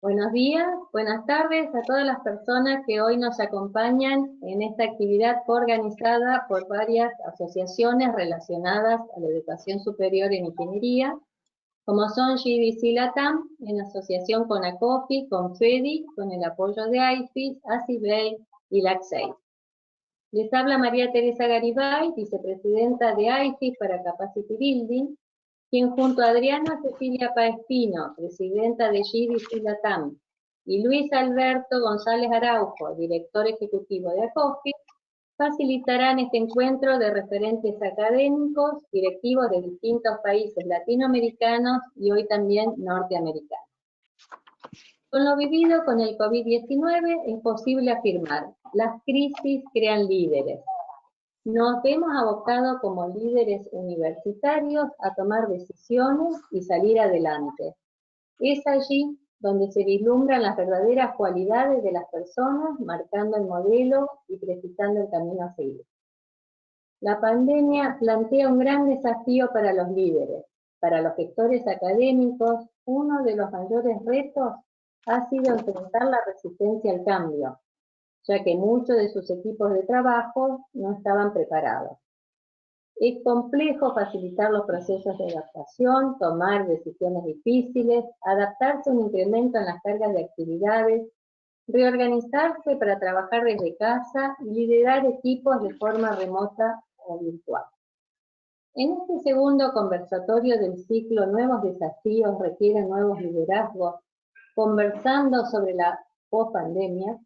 Buenos días, buenas tardes a todas las personas que hoy nos acompañan en esta actividad organizada por varias asociaciones relacionadas a la educación superior en ingeniería, como son GBC Latam, en asociación con ACOFI, con FEDI, con el apoyo de IFIS, ACIBEI y LACSEI. Les habla María Teresa Garibay, vicepresidenta de IFIS para Capacity Building, quien junto a Adriana Cecilia Paespino, presidenta de GBC Latam, y Luis Alberto González Araujo, director ejecutivo de ACOFI, facilitarán este encuentro de referentes académicos, directivos de distintos países latinoamericanos y hoy también norteamericanos. Con lo vivido con el COVID-19 es posible afirmar, las crisis crean líderes. Nos vemos abocados como líderes universitarios a tomar decisiones y salir adelante. Es allí donde se vislumbran las verdaderas cualidades de las personas, marcando el modelo y precisando el camino a seguir. La pandemia plantea un gran desafío para los líderes. Para los gestores académicos, uno de los mayores retos ha sido enfrentar la resistencia al cambio, ya que muchos de sus equipos de trabajo no estaban preparados. Es complejo facilitar los procesos de adaptación, tomar decisiones difíciles, adaptarse a un incremento en las cargas de actividades, reorganizarse para trabajar desde casa y liderar equipos de forma remota o virtual. En este segundo conversatorio del ciclo Nuevos desafíos requieren nuevos liderazgos, conversando sobre la pospandemia,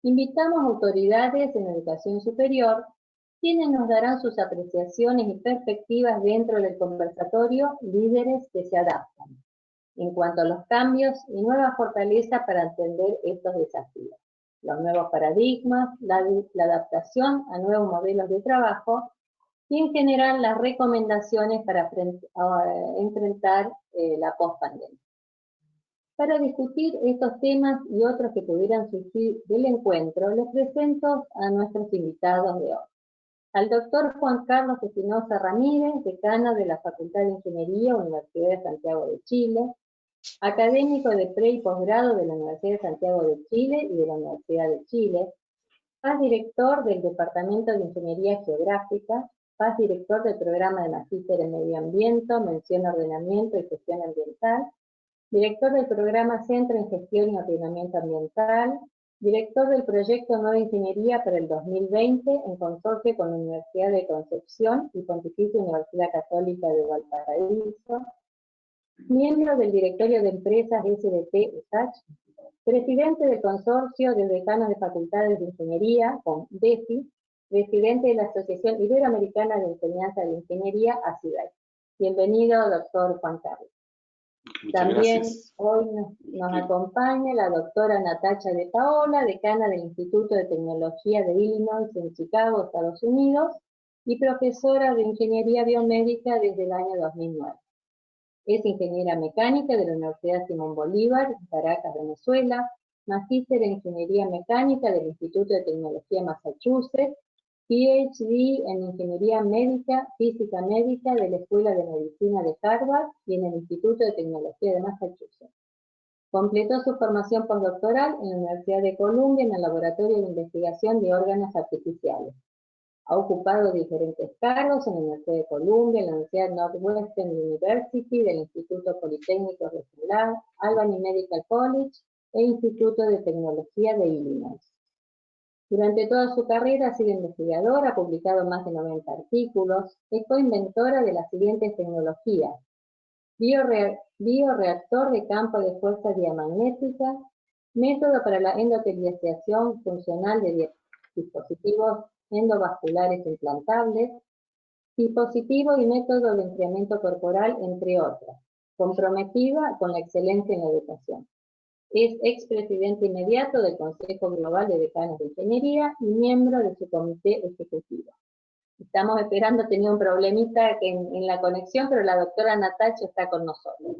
invitamos autoridades en educación superior, quienes nos darán sus apreciaciones y perspectivas dentro del conversatorio Líderes que se adaptan, en cuanto a los cambios y nuevas fortalezas para entender estos desafíos, los nuevos paradigmas, la adaptación a nuevos modelos de trabajo y en general las recomendaciones para enfrentar la pospandemia. Para discutir estos temas y otros que pudieran surgir del encuentro, les presento a nuestros invitados de hoy. Al doctor Juan Carlos Espinosa Ramírez, decano de la Facultad de Ingeniería, Universidad de Santiago de Chile, académico de pre y posgrado de la Universidad de Santiago de Chile y de la Universidad de Chile, paz director del Departamento de Ingeniería Geográfica, paz director del Programa de Magíster en Medio Ambiente, Mención Ordenamiento y Gestión Ambiental, director del Programa Centro en Gestión y Ordenamiento Ambiental, director del Proyecto Nueva Ingeniería para el 2020 en consorcio con la Universidad de Concepción y Pontificia Universidad Católica de Valparaíso, miembro del Directorio de Empresas SDP-USACH, presidente del Consorcio de Decanos de Facultades de Ingeniería, con DEFI, presidente de la Asociación Iberoamericana de Enseñanza de Ingeniería, ACIBEI. Bienvenido, doctor Juan Carlos. También hoy nos acompaña la doctora Natacha de Paola, decana del Instituto de Tecnología de Illinois en Chicago, Estados Unidos, y profesora de Ingeniería Biomédica desde el año 2009. Es ingeniera mecánica de la Universidad Simón Bolívar, en Caracas, Venezuela, magíster en Ingeniería Mecánica del Instituto de Tecnología Massachusetts, PhD en Ingeniería Médica, Física Médica de la Escuela de Medicina de Harvard y en el Instituto de Tecnología de Massachusetts. Completó su formación postdoctoral en la Universidad de Columbia en el Laboratorio de Investigación de Órganos Artificiales. Ha ocupado diferentes cargos en la Universidad de Columbia, en la Universidad Northwestern University, del Instituto Politécnico Regional, Albany Medical College e Instituto de Tecnología de Illinois. Durante toda su carrera ha sido investigadora, ha publicado más de 90 artículos, es coinventora de las siguientes tecnologías: bioreactor de campo de fuerza diamagnética, método para la endotelización funcional de dispositivos endovasculares implantables, dispositivo y método de enfriamiento corporal, entre otras, comprometida con la excelencia en la educación. Es expresidente inmediato del Consejo Global de Decanos de Ingeniería y miembro de su comité ejecutivo. Estamos esperando, tenía un problemita en la conexión, pero la doctora Natacha está con nosotros.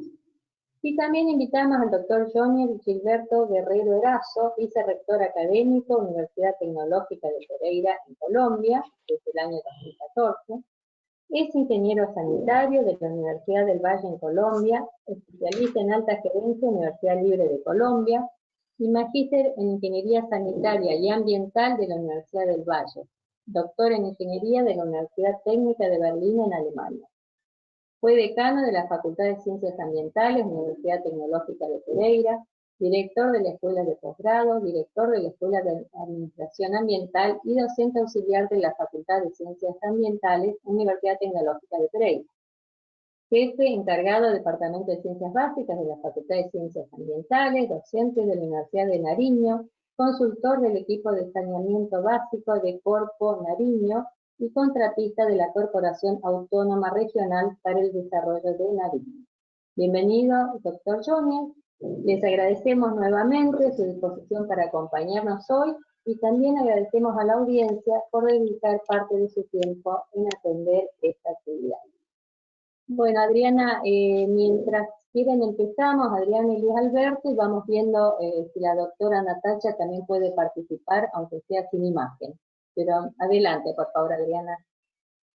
Y también invitamos al doctor Jonier Gilberto Guerrero Erazo, vicerrector académico, Universidad Tecnológica de Pereira, en Colombia, desde el año 2014, Es ingeniero sanitario de la Universidad del Valle en Colombia, especialista en alta gerencia en la Universidad Libre de Colombia y magíster en Ingeniería Sanitaria y Ambiental de la Universidad del Valle, doctor en Ingeniería de la Universidad Técnica de Berlín en Alemania. Fue decano de la Facultad de Ciencias Ambientales, Universidad Tecnológica de Pereira, director de la Escuela de Posgrado, director de la Escuela de Administración Ambiental y docente auxiliar de la Facultad de Ciencias Ambientales, Universidad Tecnológica de Pereira. Jefe encargado del Departamento de Ciencias Básicas de la Facultad de Ciencias Ambientales, docente de la Universidad de Nariño, consultor del equipo de saneamiento básico de Corpo Nariño y contratista de la Corporación Autónoma Regional para el Desarrollo de Nariño. Bienvenido, doctor Jones. Les agradecemos nuevamente su disposición para acompañarnos hoy y también agradecemos a la audiencia por dedicar parte de su tiempo en atender esta actividad. Bueno, Adriana, mientras quieren empezamos, Adriana y Luis Alberto, y vamos viendo si la doctora Natacha también puede participar, aunque sea sin imagen. Pero adelante, por favor, Adriana.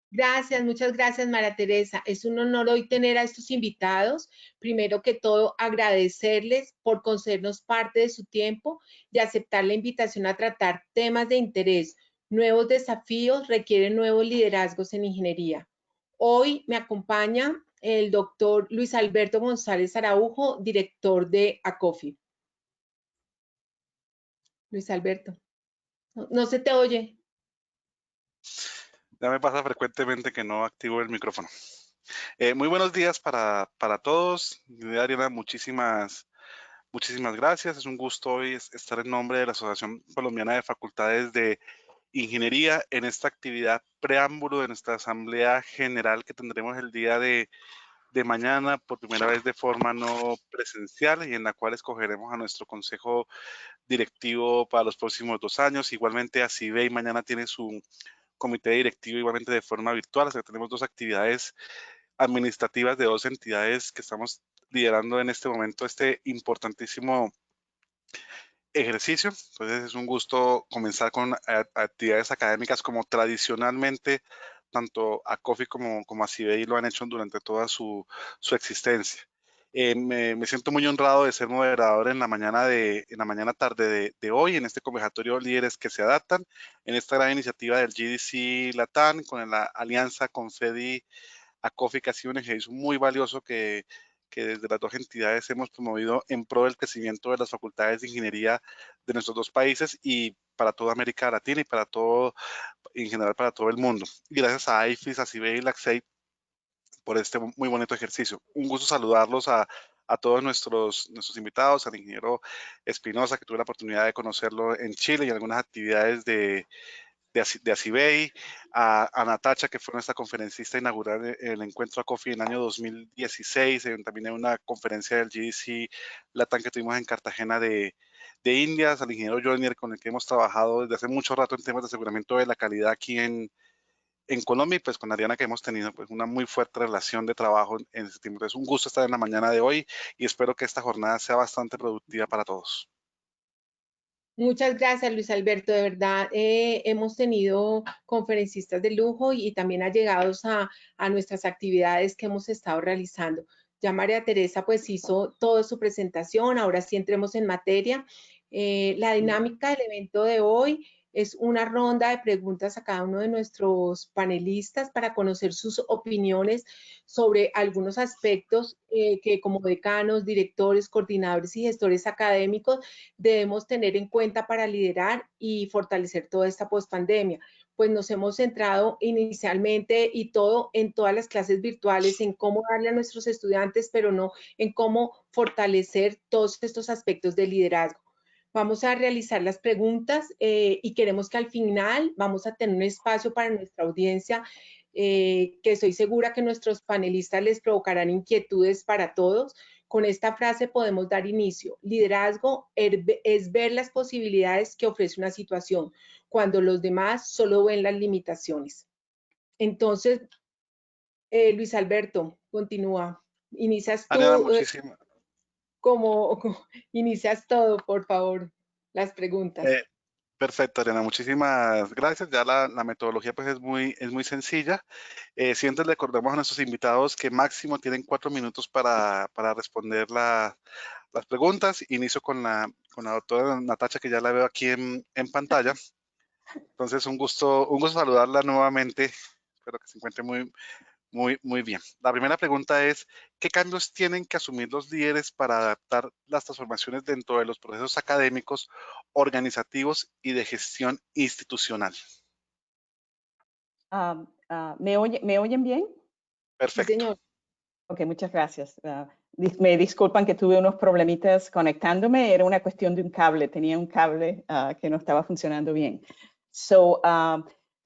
Gracias, muchas gracias, María Teresa. Es un honor hoy tener a estos invitados. Primero que todo, agradecerles por concedernos parte de su tiempo y aceptar la invitación a tratar temas de interés. Nuevos desafíos requieren nuevos liderazgos en ingeniería. Hoy me acompaña el doctor Luis Alberto González Araujo, director de ACOFI. Luis Alberto, no se te oye. Ya me pasa frecuentemente que no activo el micrófono. Muy buenos días para todos. Adriana, muchísimas gracias. Es un gusto hoy estar en nombre de la Asociación Colombiana de Facultades de Ingeniería en esta actividad preámbulo de nuestra Asamblea General que tendremos el día de mañana por primera vez de forma no presencial y en la cual escogeremos a nuestro consejo directivo para los próximos 2 años. Igualmente, ACIBEI mañana tiene su comité directivo igualmente de forma virtual. O sea, tenemos 2 actividades administrativas de 2 entidades que estamos liderando en este momento este importantísimo ejercicio. Entonces es un gusto comenzar con actividades académicas como tradicionalmente tanto ACOFI como ACIBEI lo han hecho durante toda su existencia. Me siento muy honrado de ser moderador en la mañana tarde de hoy en este conversatorio Líderes que se adaptan, en esta gran iniciativa del GDC Latam con la alianza con FEDI ACOFI, que ha sido un ejercicio muy valioso que desde las 2 entidades hemos promovido en pro del crecimiento de las facultades de ingeniería de nuestros 2 países y para toda América Latina y para todo, en general para todo el mundo. Y gracias a IFIS, a CIBEI y LACSEI por este muy bonito ejercicio. Un gusto saludarlos a todos nuestros invitados, al ingeniero Espinosa, que tuve la oportunidad de conocerlo en Chile y algunas actividades de ACIBEI, a Natacha, que fue nuestra conferencista inaugural en el encuentro ACOFI en el año 2016, también en una conferencia del GDC Latam que tuvimos en Cartagena de Indias, al ingeniero Jonier, con el que hemos trabajado desde hace mucho rato en temas de aseguramiento de la calidad aquí en Colombia, y pues con Adriana, que hemos tenido pues una muy fuerte relación de trabajo en ese tiempo. Entonces, un gusto estar en la mañana de hoy y espero que esta jornada sea bastante productiva para todos. Muchas gracias, Luis Alberto. De verdad, hemos tenido conferencistas de lujo y también allegados a nuestras actividades que hemos estado realizando. Ya María Teresa pues hizo toda su presentación, ahora sí entremos en materia. La dinámica del evento de hoy es una ronda de preguntas a cada uno de nuestros panelistas para conocer sus opiniones sobre algunos aspectos que como decanos, directores, coordinadores y gestores académicos debemos tener en cuenta para liderar y fortalecer toda esta pospandemia. Pues nos hemos centrado inicialmente y todo en todas las clases virtuales, en cómo darle a nuestros estudiantes, pero no en cómo fortalecer todos estos aspectos de liderazgo. Vamos a realizar las preguntas y queremos que al final vamos a tener un espacio para nuestra audiencia que estoy segura que nuestros panelistas les provocarán inquietudes para todos. Con esta frase podemos dar inicio. Liderazgo es ver las posibilidades que ofrece una situación, cuando los demás solo ven las limitaciones. Entonces, Luis Alberto, continúa. Inicias tú. Adriana, muchísimas. Como inicias todo, por favor, las preguntas. Perfecto, Adriana, muchísimas gracias. Ya la metodología pues es muy sencilla. Siempre le recordamos a nuestros invitados que máximo tienen 4 minutos para responder las preguntas. Inicio con la doctora Natacha, que ya la veo aquí en pantalla. Entonces, un gusto saludarla nuevamente. Espero que se encuentre muy bien. La primera pregunta es, ¿qué cambios tienen que asumir los líderes para adaptar las transformaciones dentro de los procesos académicos, organizativos y de gestión institucional? ¿Me oyen bien? Sí, Perfecto. señor. Ok, muchas gracias. Me disculpan que tuve unos problemitas conectándome. Era una cuestión de un cable. Tenía un cable que no estaba funcionando bien.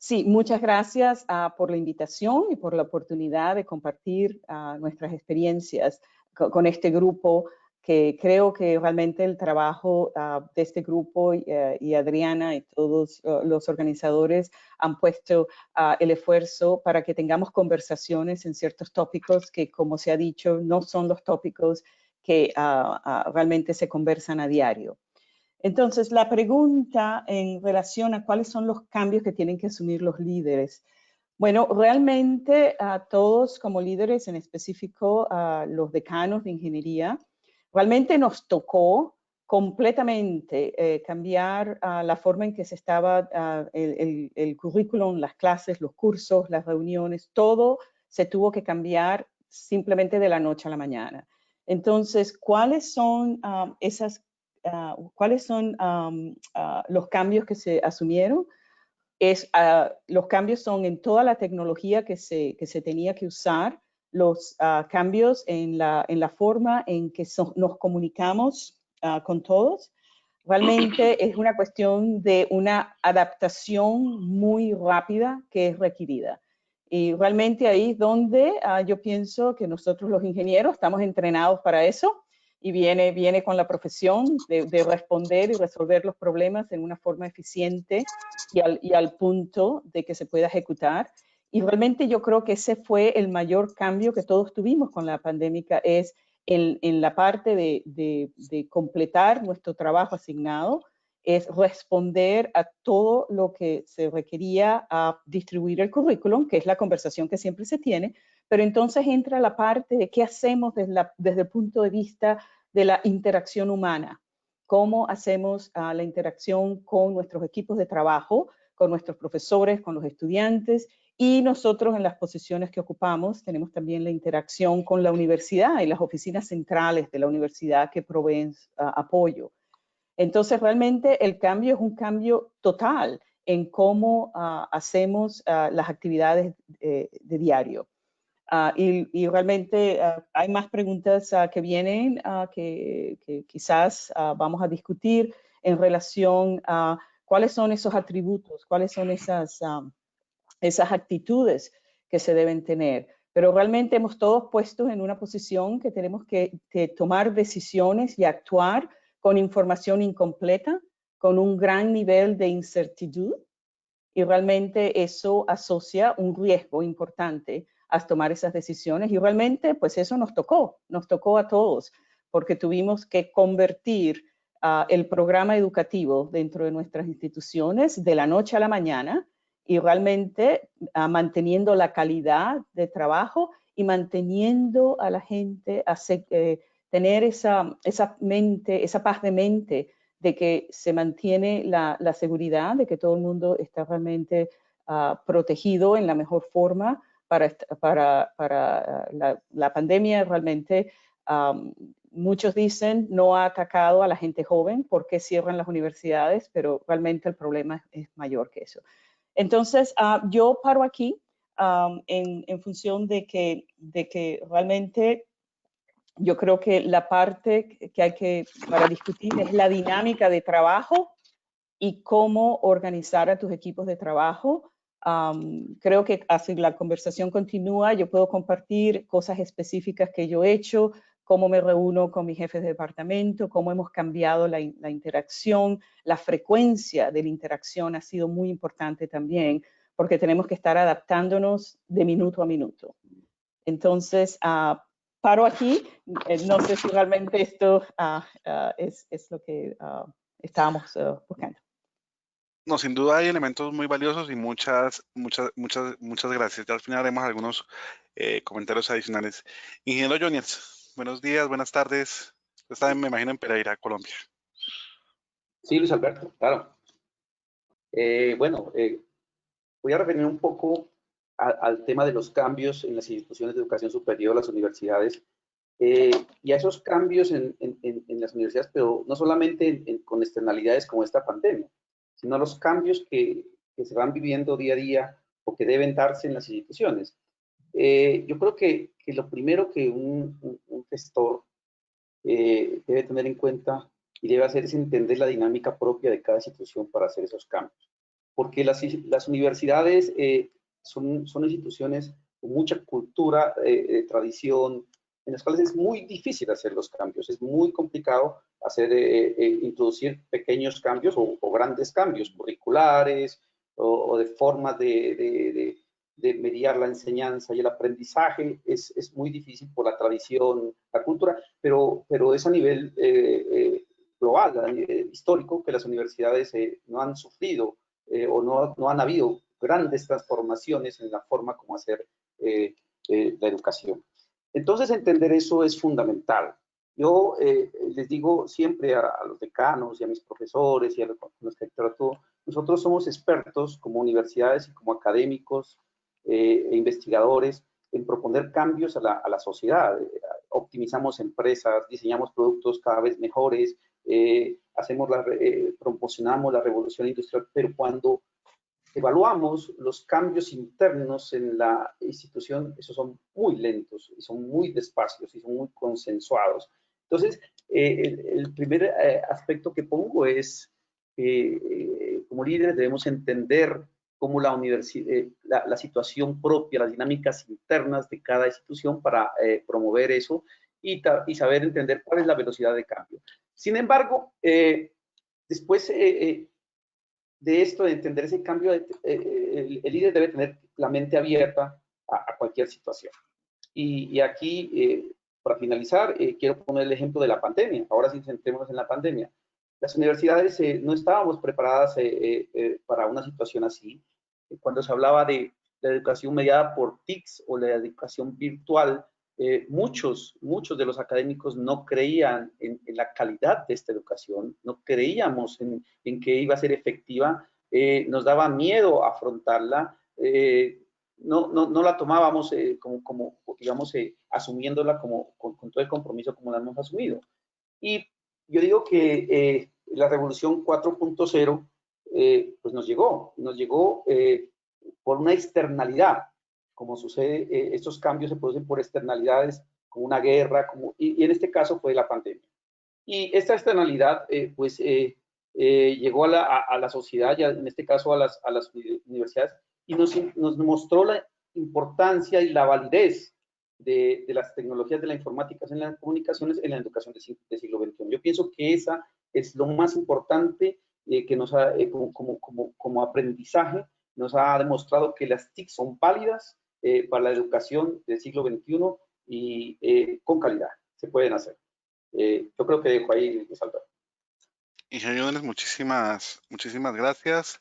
Sí, muchas gracias por la invitación y por la oportunidad de compartir nuestras experiencias con este grupo, que creo que realmente el trabajo de este grupo y Adriana y todos los organizadores han puesto el esfuerzo para que tengamos conversaciones en ciertos tópicos que, como se ha dicho, no son los tópicos que realmente se conversan a diario. Entonces, la pregunta en relación a cuáles son los cambios que tienen que asumir los líderes. Bueno, realmente todos como líderes, en específico los decanos de ingeniería, realmente nos tocó completamente cambiar la forma en que se estaba el currículum, las clases, los cursos, las reuniones, todo se tuvo que cambiar simplemente de la noche a la mañana. Entonces, ¿cuáles son los cambios que se asumieron? Los cambios son en toda la tecnología que se tenía que usar, los cambios en la forma en que nos comunicamos con todos. Realmente es una cuestión de una adaptación muy rápida que es requerida. Y realmente ahí es donde yo pienso que nosotros los ingenieros estamos entrenados para eso y viene con la profesión de responder y resolver los problemas en una forma eficiente y al punto de que se pueda ejecutar. Y realmente yo creo que ese fue el mayor cambio que todos tuvimos con la pandemia, es en la parte de completar nuestro trabajo asignado, es responder a todo lo que se requería a distribuir el currículum, que es la conversación que siempre se tiene, pero entonces entra la parte de qué hacemos desde el punto de vista de la interacción humana. Cómo hacemos la interacción con nuestros equipos de trabajo, con nuestros profesores, con los estudiantes, y nosotros en las posiciones que ocupamos tenemos también la interacción con la universidad y las oficinas centrales de la universidad que proveen apoyo. Entonces, realmente el cambio es un cambio total en cómo hacemos las actividades de diario. Y realmente hay más preguntas que vienen que quizás vamos a discutir en relación a cuáles son esos atributos, cuáles son esas actitudes que se deben tener. Pero realmente hemos todos puesto en una posición que tenemos que tomar decisiones y actuar con información incompleta, con un gran nivel de incertidumbre, y realmente eso asocia un riesgo importante a tomar esas decisiones, y realmente pues eso nos tocó a todos, porque tuvimos que convertir el programa educativo dentro de nuestras instituciones de la noche a la mañana, y realmente manteniendo la calidad de trabajo y manteniendo a la gente tener esa paz de mente de que se mantiene la seguridad, de que todo el mundo está realmente protegido en la mejor forma para la pandemia. Realmente muchos dicen no ha atacado a la gente joven porque cierran las universidades, pero realmente el problema es mayor que eso. Entonces, yo paro aquí en función de que realmente yo creo que la parte que hay para discutir es la dinámica de trabajo y cómo organizar a tus equipos de trabajo. Creo que así la conversación continúa, yo puedo compartir cosas específicas que yo he hecho, cómo me reúno con mis jefes de departamento, cómo hemos cambiado la interacción, la frecuencia de la interacción ha sido muy importante también, porque tenemos que estar adaptándonos de minuto a minuto. Entonces, paro aquí. No sé si realmente esto es lo que estábamos buscando. No, sin duda hay elementos muy valiosos y muchas gracias. Ya al final haremos algunos comentarios adicionales. Ingeniero Joniers, buenos días, buenas tardes. Usted está, me imagino, en Pereira, Colombia. Sí, Luis Alberto, claro. Voy a referirme un poco al tema de los cambios en las instituciones de educación superior, las universidades, y a esos cambios en las universidades, pero no solamente con externalidades como esta pandemia, sino a los cambios que se van viviendo día a día o que deben darse en las instituciones. Yo creo que lo primero que un gestor debe tener en cuenta y debe hacer es entender la dinámica propia de cada institución para hacer esos cambios. Porque las universidades son instituciones con mucha cultura, tradición, en las cuales es muy difícil hacer los cambios, es muy complicado introducir pequeños cambios o grandes cambios curriculares o de formas de mediar la enseñanza y el aprendizaje. Es muy difícil por la tradición, la cultura, pero es a nivel global, a nivel histórico, que las universidades no han sufrido o no han habido grandes transformaciones en la forma como hacer la educación. Entonces, entender eso es fundamental. Yo les digo siempre a los decanos y a mis profesores y a los que trato, nosotros somos expertos como universidades y como académicos e investigadores en proponer cambios a la sociedad. Optimizamos empresas, diseñamos productos cada vez mejores, promocionamos la revolución industrial, pero cuando evaluamos los cambios internos en la institución, esos son muy lentos, y son muy despacios, y son muy consensuados. Entonces, el primer aspecto que pongo es que como líderes debemos entender cómo la situación propia, las dinámicas internas de cada institución para promover eso y saber entender cuál es la velocidad de cambio. Sin embargo, después de esto, de entender ese cambio, el líder debe tener la mente abierta a cualquier situación. Y aquí, para finalizar, quiero poner el ejemplo de la pandemia. Ahora sí, centrémonos en la pandemia. Las universidades no estábamos preparadas para una situación así. Cuando se hablaba de la educación mediada por TICs o la educación virtual, muchos de los académicos no creían en la calidad de esta educación, no creíamos en que iba a ser efectiva, nos daba miedo afrontarla, no la tomábamos como digamos, asumiéndola con todo el compromiso como la hemos asumido. Y yo digo que la revolución 4.0 pues nos llegó por una externalidad. Como sucede, estos cambios se producen por externalidades, como una guerra, y en este caso fue la pandemia. Y esta externalidad, llegó a la sociedad, ya en este caso a las universidades, y nos mostró la importancia y la validez de las tecnologías de la informática en las comunicaciones en la educación del siglo XXI. Yo pienso que esa es lo más importante que nos ha, como aprendizaje, nos ha demostrado que las TIC son válidas para la educación del siglo XXI y con calidad se pueden hacer. Yo creo que dejo ahí, Luis Alberto. Ingeniero Joniers, muchísimas gracias.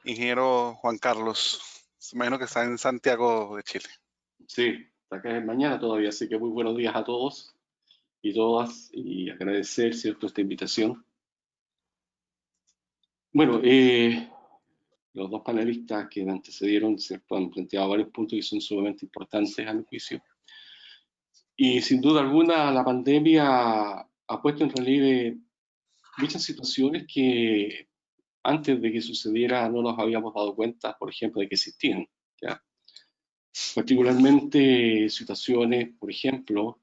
Ingeniero Juan Carlos, me imagino que está en Santiago de Chile. Sí, acá es mañana todavía, así que muy buenos días a todos y todas, y agradecer, ¿cierto?, esta invitación. Bueno, los dos panelistas que me antecedieron, ¿cierto?, han planteado varios puntos que son sumamente importantes a mi juicio. Y sin duda alguna, la pandemia ha puesto en relieve muchas situaciones que antes de que sucediera no nos habíamos dado cuenta, por ejemplo, de que existían, ¿ya? Particularmente situaciones, por ejemplo,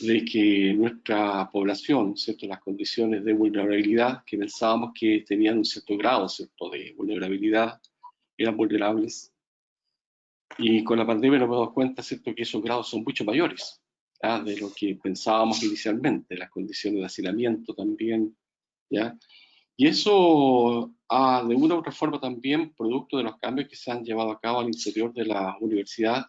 de que nuestra población, ¿cierto?, las condiciones de vulnerabilidad que pensábamos que tenían un cierto grado, ¿cierto?, de vulnerabilidad, eran vulnerables. Y con la pandemia nos hemos dado cuenta, ¿cierto?, que esos grados son mucho mayores, ¿ya?, de lo que pensábamos inicialmente, las condiciones de hacinamiento también, ¿ya? Y eso, de una u otra forma también, producto de los cambios que se han llevado a cabo al interior de la universidad,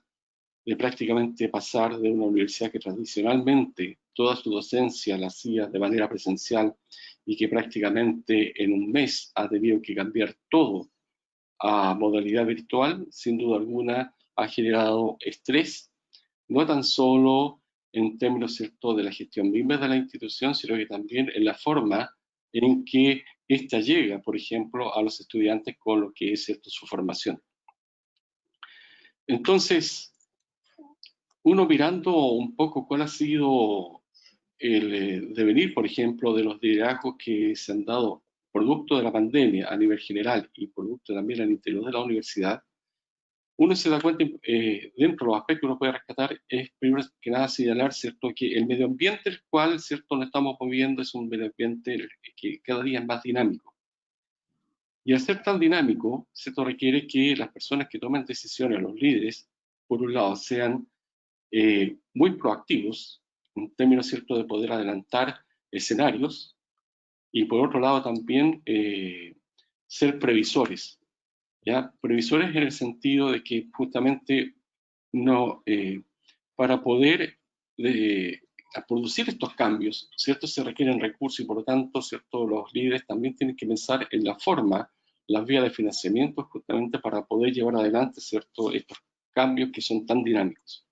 de prácticamente pasar de una universidad que tradicionalmente toda su docencia la hacía de manera presencial y que prácticamente en un mes ha tenido que cambiar todo a modalidad virtual, sin duda alguna ha generado estrés, no tan solo en términos, ¿cierto?, de la gestión misma de la institución, sino que también en la forma en que ésta llega, por ejemplo, a los estudiantes con lo que es, ¿cierto?, su formación. Entonces, uno mirando un poco cuál ha sido el devenir, por ejemplo, de los liderazgos que se han dado producto de la pandemia a nivel general y producto también al interior de la universidad, uno se da cuenta, dentro de los aspectos que uno puede rescatar, es primero que nada señalar, ¿cierto?, que el medio ambiente el cual, ¿cierto?, nos estamos moviendo es un medio ambiente que cada día es más dinámico. Y al ser tan dinámico, ¿cierto?, requiere que las personas que toman decisiones, los líderes, por un lado, sean muy proactivos, en términos, ¿cierto?, de poder adelantar escenarios, y por otro lado también ser previsores. ¿Ya? Previsores en el sentido de que justamente no, para poder producir estos cambios, ¿cierto?, se requieren recursos y por lo tanto, ¿cierto?, los líderes también tienen que pensar en la forma, las vías de financiamiento justamente para poder llevar adelante, ¿cierto?, estos cambios que son tan dinámicos.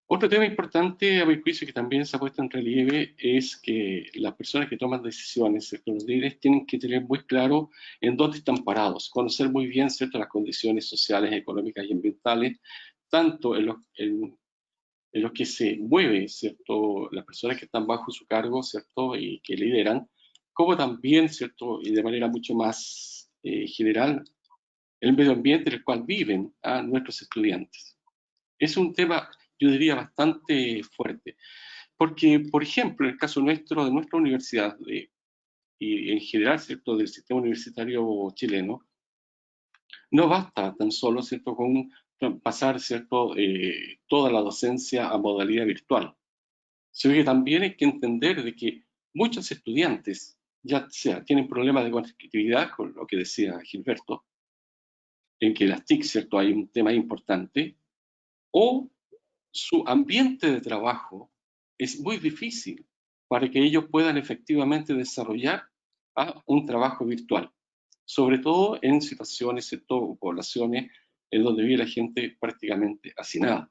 Otro tema importante, a mi juicio, que también se ha puesto en relieve es que las personas que toman decisiones, ¿cierto?, los líderes, tienen que tener muy claro en dónde están parados, conocer muy bien, ¿cierto?, las condiciones sociales, económicas y ambientales, tanto en los que se mueve, ¿cierto?, las personas que están bajo su cargo, ¿cierto?, y que lideran, como también, ¿cierto?, y de manera mucho más general, el medio ambiente en el cual viven nuestros estudiantes. Es un tema, yo diría, bastante fuerte. Porque, por ejemplo, en el caso nuestro, de nuestra universidad, y en general, ¿cierto?, del sistema universitario chileno, no basta tan solo, ¿cierto?, con pasar, ¿cierto?, toda la docencia a modalidad virtual. Sino que también hay que entender de que muchos estudiantes, ya sea tienen problemas de conectividad, con lo que decía Gilberto, en que las TIC, ¿cierto?, hay un tema importante, o su ambiente de trabajo es muy difícil para que ellos puedan efectivamente desarrollar un trabajo virtual, sobre todo en situaciones, o poblaciones en donde vive la gente prácticamente hacinada,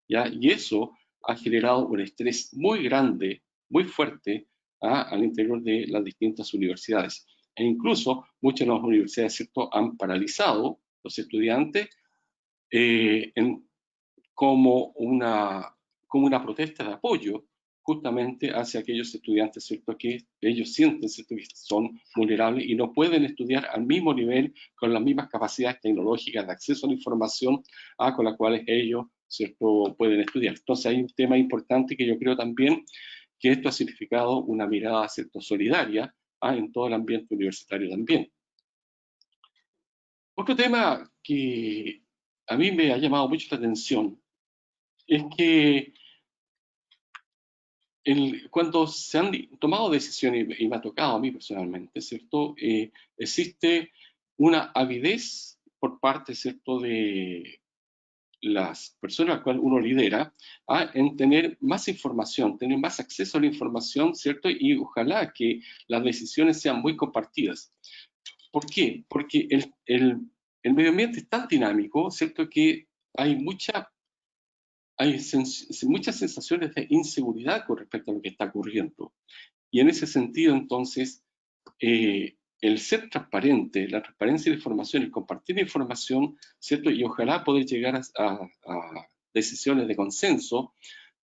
¿ya? Y eso ha generado un estrés muy grande, muy fuerte al interior de las distintas universidades. E incluso muchas de las universidades, ¿cierto?, han paralizado los estudiantes como una protesta de apoyo justamente hacia aquellos estudiantes, ¿cierto?, que ellos sienten, ¿cierto?, que son vulnerables y no pueden estudiar al mismo nivel, con las mismas capacidades tecnológicas de acceso a la información con las cuales ellos, ¿cierto?, pueden estudiar. Entonces hay un tema importante que yo creo también que esto ha significado una mirada, ¿cierto?, solidaria en todo el ambiente universitario también. Otro tema que a mí me ha llamado mucho la atención es que cuando se han tomado decisiones, y me ha tocado a mí personalmente, ¿cierto?, existe una avidez por parte, ¿cierto?, de las personas a las cuales uno lidera en tener más información, tener más acceso a la información, ¿cierto?, y ojalá que las decisiones sean muy compartidas. ¿Por qué? Porque el medio ambiente es tan dinámico, ¿cierto?, que hay muchas sensaciones de inseguridad con respecto a lo que está ocurriendo. Y en ese sentido, entonces, el ser transparente, la transparencia de información, el compartir información, ¿cierto?, y ojalá poder llegar a decisiones de consenso,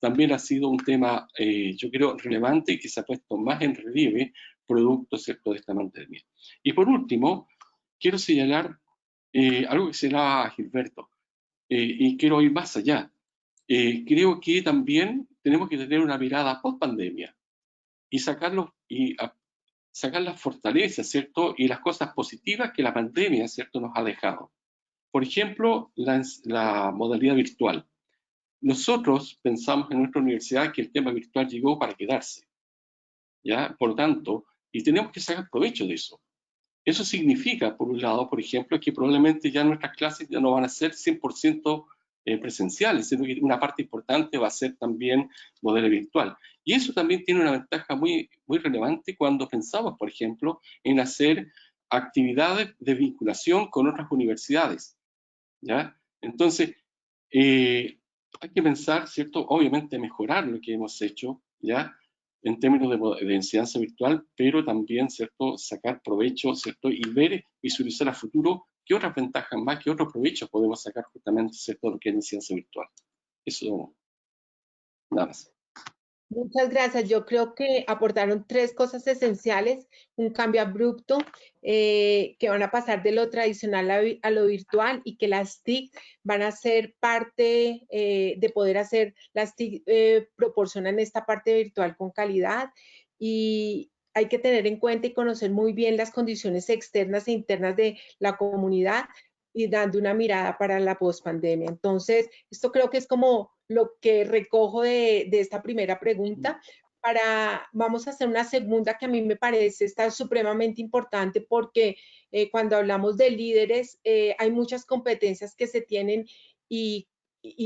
también ha sido un tema, yo creo, relevante y que se ha puesto más en relieve producto, ¿cierto?, de esta pandemia. Y por último, quiero señalar algo que señalaba Gilberto, y quiero ir más allá. Creo que también tenemos que tener una mirada post pandemia y sacar las fortalezas, ¿cierto?, y las cosas positivas que la pandemia, ¿cierto?, nos ha dejado. Por ejemplo, la modalidad virtual. Nosotros pensamos en nuestra universidad que el tema virtual llegó para quedarse, ¿ya? Por lo tanto, y tenemos que sacar provecho de eso. Eso significa, por un lado, por ejemplo, que probablemente ya nuestras clases ya no van a ser 100% presenciales, sino que una parte importante va a ser también modelo virtual. Y eso también tiene una ventaja muy, muy relevante cuando pensamos, por ejemplo, en hacer actividades de vinculación con otras universidades, ¿ya? Entonces, hay que pensar, ¿cierto? Obviamente mejorar lo que hemos hecho, ¿ya? En términos de enseñanza virtual, pero también, ¿cierto? Sacar provecho, ¿cierto? Y ver, visualizar a futuro qué otras ventajas más, qué otros provechos podemos sacar justamente, ¿cierto? De lo que es enseñanza virtual. Eso, nada más. Muchas gracias. Yo creo que aportaron 3 cosas esenciales, un cambio abrupto, que van a pasar de lo tradicional a lo virtual y que las TIC van a ser parte de poder hacer, las TIC proporcionan esta parte virtual con calidad y hay que tener en cuenta y conocer muy bien las condiciones externas e internas de la comunidad y dando una mirada para la pospandemia. Entonces, esto creo que es como lo que recojo de esta primera pregunta. Vamos a hacer una segunda que a mí me parece está supremamente importante porque cuando hablamos de líderes hay muchas competencias que se tienen y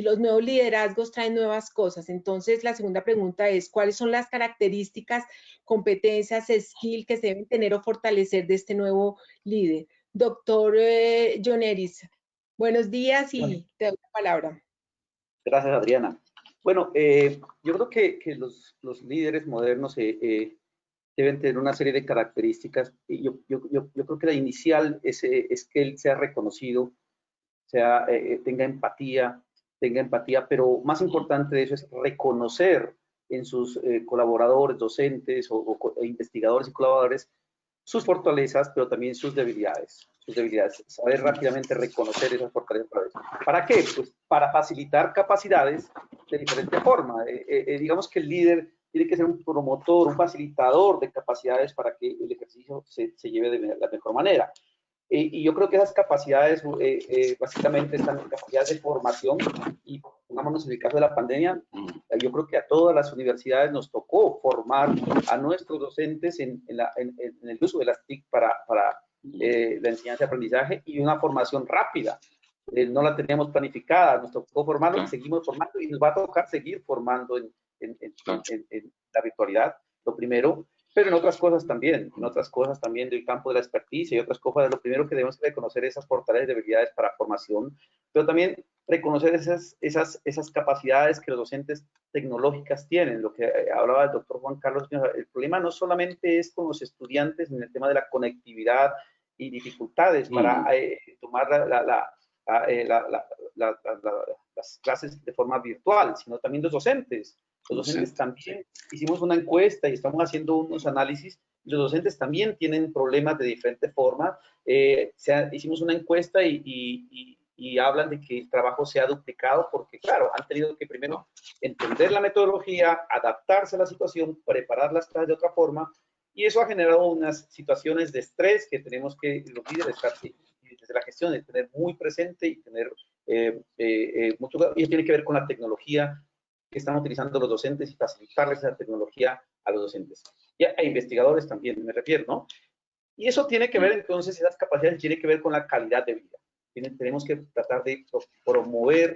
los nuevos liderazgos traen nuevas cosas. Entonces, la segunda pregunta es, ¿cuáles son las características, competencias, skills que se deben tener o fortalecer de este nuevo líder? Doctor John Eris, buenos días y te doy la palabra. Gracias, Adriana. Bueno, yo creo que los líderes modernos deben tener una serie de características. Y yo creo que la inicial es que él sea reconocido, tenga empatía, pero más importante de eso es reconocer en sus colaboradores, docentes o investigadores y colaboradores sus fortalezas, pero también sus debilidades. Saber rápidamente reconocer esas fortalezas. ¿Para qué? Pues para facilitar capacidades de diferente forma. Digamos que el líder tiene que ser un promotor, un facilitador de capacidades para que el ejercicio se lleve de la mejor manera. Y yo creo que esas capacidades básicamente están en capacidades de formación y pongámonos en el caso de la pandemia, yo creo que a todas las universidades nos tocó formar a nuestros docentes en el uso de las TIC para la enseñanza y aprendizaje y una formación rápida. No la teníamos planificada, nos tocó formarlo, seguimos formando y nos va a tocar seguir formando en la virtualidad, lo primero. Pero en otras cosas también del campo de la experticia y otras cosas, lo primero que debemos reconocer esas fortalezas y debilidades para formación, pero también reconocer esas capacidades que los docentes tecnológicas tienen, lo que hablaba el doctor Juan Carlos. El problema no solamente es con los estudiantes en el tema de la conectividad y dificultades para tomar las clases de forma virtual, sino también los docentes. Los docentes también hicimos una encuesta y estamos haciendo unos análisis. Los docentes también tienen problemas de diferente forma. Hicimos una encuesta y hablan de que el trabajo se ha duplicado porque, claro, han tenido que primero entender la metodología, adaptarse a la situación, preparar las clases de otra forma, y eso ha generado unas situaciones de estrés que tenemos que los líderes desde la gestión de tener muy presente y tener mucho, y tiene que ver con la tecnología que están utilizando los docentes y facilitarles esa tecnología a los docentes. Y a investigadores también, me refiero, ¿no? Y eso tiene que ver, entonces, esas capacidades tienen que ver con la calidad de vida. Tenemos que tratar de promover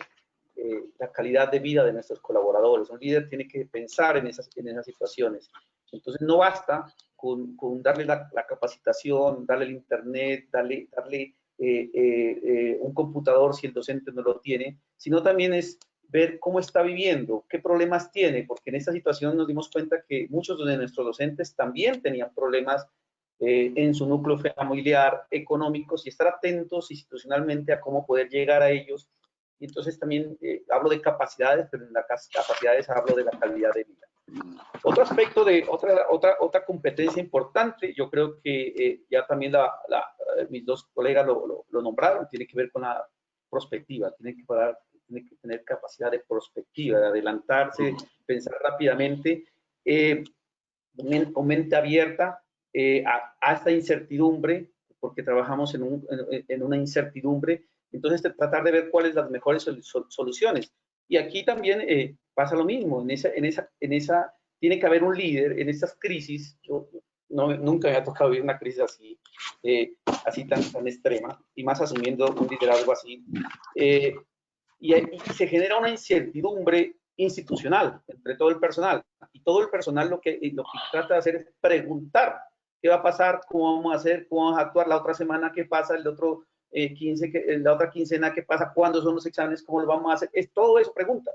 la calidad de vida de nuestros colaboradores. Un líder tiene que pensar en esas situaciones. Entonces, no basta con darle la capacitación, darle el internet, darle un computador si el docente no lo tiene, sino también es ver cómo está viviendo, qué problemas tiene, porque en esta situación nos dimos cuenta que muchos de nuestros docentes también tenían problemas en su núcleo familiar, económicos, y estar atentos institucionalmente a cómo poder llegar a ellos. Y entonces también hablo de capacidades, pero en las capacidades hablo de la calidad de vida. Otro aspecto de otra competencia importante, yo creo que ya también mis dos colegas lo nombraron, tiene que ver con la prospectiva, tiene que tener capacidad de prospectiva, de adelantarse, pensar rápidamente, con mente abierta a esta incertidumbre, porque trabajamos en una incertidumbre. Entonces, tratar de ver cuáles las mejores soluciones. Y aquí también pasa lo mismo. En esa tiene que haber un líder en estas crisis. Nunca me ha tocado vivir una crisis así tan extrema, y más asumiendo un liderazgo así. y se genera una incertidumbre institucional entre todo el personal. Y todo el personal lo que trata de hacer es preguntar qué va a pasar, cómo vamos a hacer, cómo vamos a actuar la otra semana, qué pasa, el otro la otra quincena, qué pasa, cuándo son los exámenes, cómo lo vamos a hacer. Es todo eso pregunta.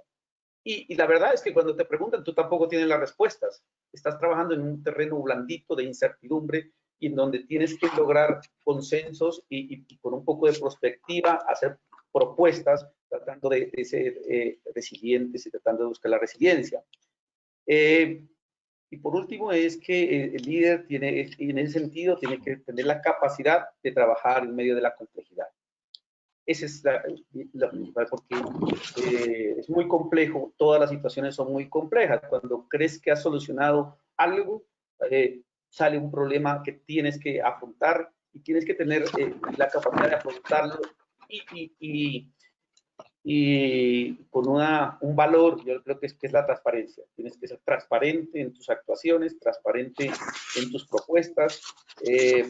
Y la verdad es que cuando te preguntan, tú tampoco tienes las respuestas. Estás trabajando en un terreno blandito de incertidumbre y en donde tienes que lograr consensos y con un poco de perspectiva hacer propuestas tratando de ser resilientes y tratando de buscar la resiliencia. Y por último es que el líder tiene, en ese sentido, tiene que tener la capacidad de trabajar en medio de la complejidad. Esa es la principal, porque es muy complejo, todas las situaciones son muy complejas. Cuando crees que has solucionado algo, sale un problema que tienes que afrontar y tienes que tener la capacidad de afrontarlo y con un valor, yo creo que es la transparencia. Tienes que ser transparente en tus actuaciones, transparente en tus propuestas, e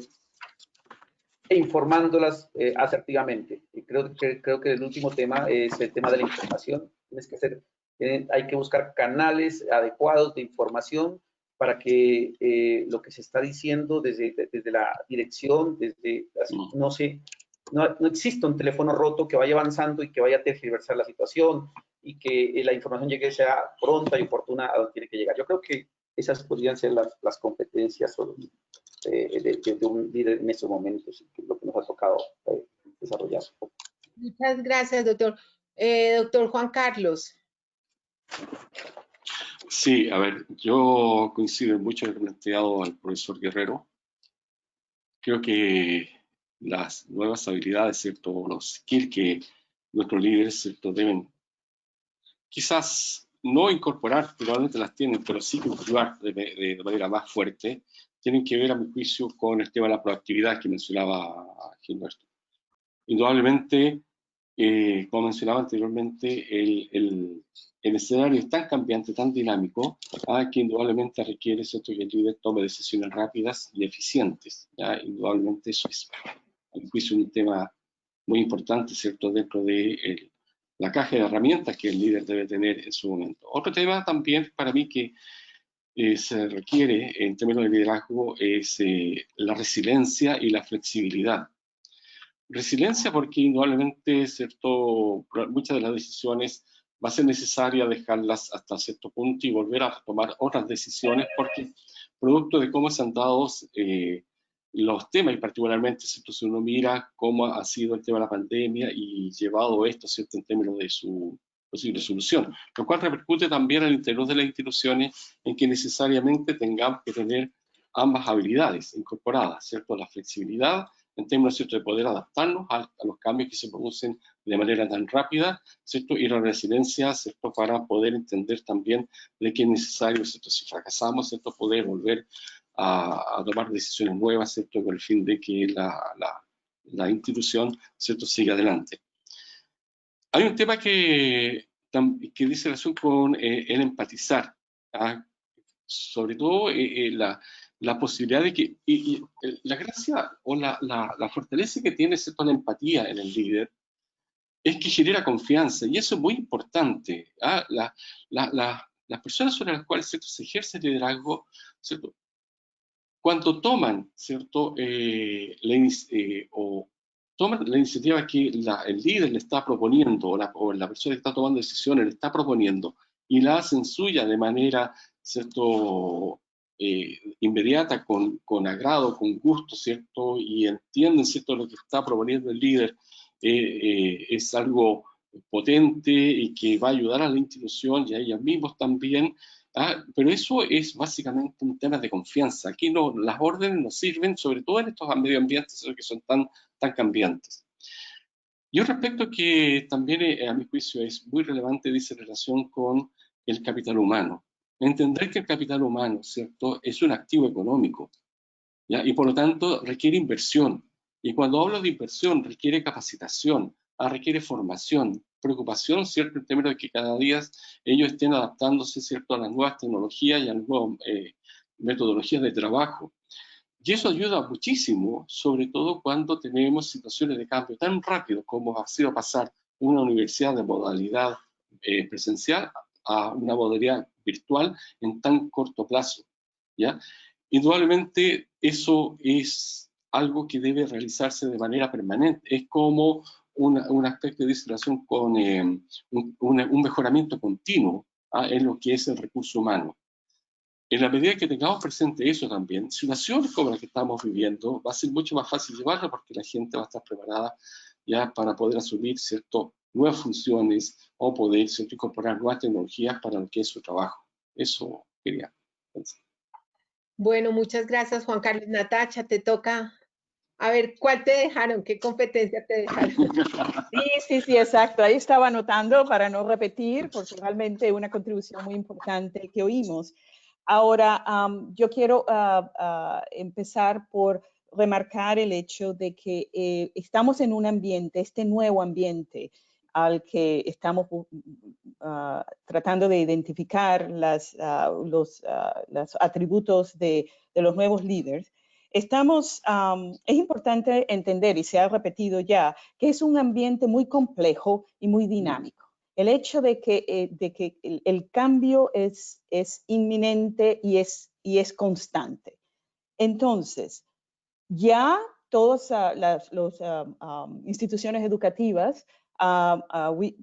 informándolas asertivamente. Y creo que el último tema es el tema de la información. Hay que buscar canales adecuados de información para que lo que se está diciendo desde la dirección, no existe un teléfono roto que vaya avanzando y que vaya a tergiversar la situación y que la información llegue, sea pronta y oportuna a donde tiene que llegar. Yo creo que esas podrían ser las competencias de un líder en estos momentos, lo que nos ha tocado desarrollar. Muchas gracias, doctor. Doctor Juan Carlos. Sí, a ver, yo coincido mucho en lo planteado al profesor Guerrero. Creo que las nuevas habilidades, ¿cierto? Los skills que nuestros líderes, ¿cierto? Deben quizás no incorporar, probablemente las tienen, pero sí cultivar de manera más fuerte, tienen que ver, a mi juicio, con el tema de la proactividad que mencionaba Gilberto. Indudablemente, como mencionaba anteriormente, el escenario es tan cambiante, tan dinámico, que indudablemente requiere, ¿cierto?, que el líder tome decisiones rápidas y eficientes. Indudablemente eso es, a mi juicio, un tema muy importante, ¿cierto?, dentro de la caja de herramientas que el líder debe tener en su momento. Otro tema también para mí que se requiere en términos de liderazgo es la resiliencia y la flexibilidad. Resiliencia porque indudablemente, ¿cierto?, muchas de las decisiones va a ser necesaria dejarlas hasta cierto punto y volver a tomar otras decisiones porque producto de cómo se han dado los temas y particularmente, ¿cierto?, si uno mira cómo ha sido el tema de la pandemia y llevado esto, ¿cierto?, en términos de su posible solución, lo cual repercute también al interior de las instituciones en que necesariamente tengamos que tener ambas habilidades incorporadas, ¿cierto?, la flexibilidad en términos, ¿cierto?, de poder adaptarnos a los cambios que se producen de manera tan rápida, ¿cierto?, y la resiliencia, ¿cierto?, para poder entender también de que es necesario, ¿cierto?, si fracasamos, ¿cierto?, poder volver a tomar decisiones nuevas, ¿cierto?, con el fin de que la institución, ¿cierto?, siga adelante. Hay un tema que dice relación con el empatizar, sobre todo la posibilidad de que, la gracia o la fortaleza que tiene, ¿cierto?, la empatía en el líder es que genera confianza, y eso es muy importante. Las personas sobre las cuales, ¿cierto?, se ejerce el liderazgo, ¿cierto?, cuando toman, ¿cierto?, toman la iniciativa que el líder le está proponiendo o la persona que está tomando decisiones le está proponiendo y la hacen suya de manera, ¿cierto?, inmediata, con agrado, con gusto, ¿cierto?, y entienden, ¿cierto?, lo que está proponiendo el líder es algo potente y que va a ayudar a la institución y a ellos mismos también. Pero eso es básicamente un tema de confianza. Aquí las órdenes nos sirven, sobre todo en estos medio ambientes que son tan cambiantes. Y un aspecto que también, a mi juicio, es muy relevante, dice, en relación con el capital humano. Entender que el capital humano, ¿cierto?, es un activo económico, ¿ya? Y por lo tanto requiere inversión. Y cuando hablo de inversión, requiere capacitación, requiere formación, preocupación, ¿cierto?, en términos de que cada día ellos estén adaptándose, ¿cierto?, a las nuevas tecnologías y a las nuevas metodologías de trabajo. Y eso ayuda muchísimo, sobre todo cuando tenemos situaciones de cambio tan rápidos como ha sido pasar una universidad de modalidad presencial a una modalidad virtual en tan corto plazo, ¿ya? Indudablemente eso es algo que debe realizarse de manera permanente. Es como un aspecto de distracción con un mejoramiento continuo en lo que es el recurso humano. En la medida que tengamos presente eso también, situaciones como la que estamos viviendo, va a ser mucho más fácil llevarla porque la gente va a estar preparada ya para poder asumir nuevas funciones o poder incorporar nuevas tecnologías para lo que es su trabajo. Eso quería pensar. Bueno, muchas gracias, Juan Carlos. Natacha, te toca. A ver, ¿cuál te dejaron? ¿Qué competencia te dejaron? Sí, exacto. Ahí estaba anotando para no repetir, porque realmente es una contribución muy importante que oímos. Ahora, yo quiero empezar por remarcar el hecho de que estamos en un ambiente, este nuevo ambiente al que estamos tratando de identificar los atributos de los nuevos líderes. Es importante entender, y se ha repetido ya, que es un ambiente muy complejo y muy dinámico. El hecho de que el cambio es inminente y es constante. Entonces, ya todas las instituciones educativas,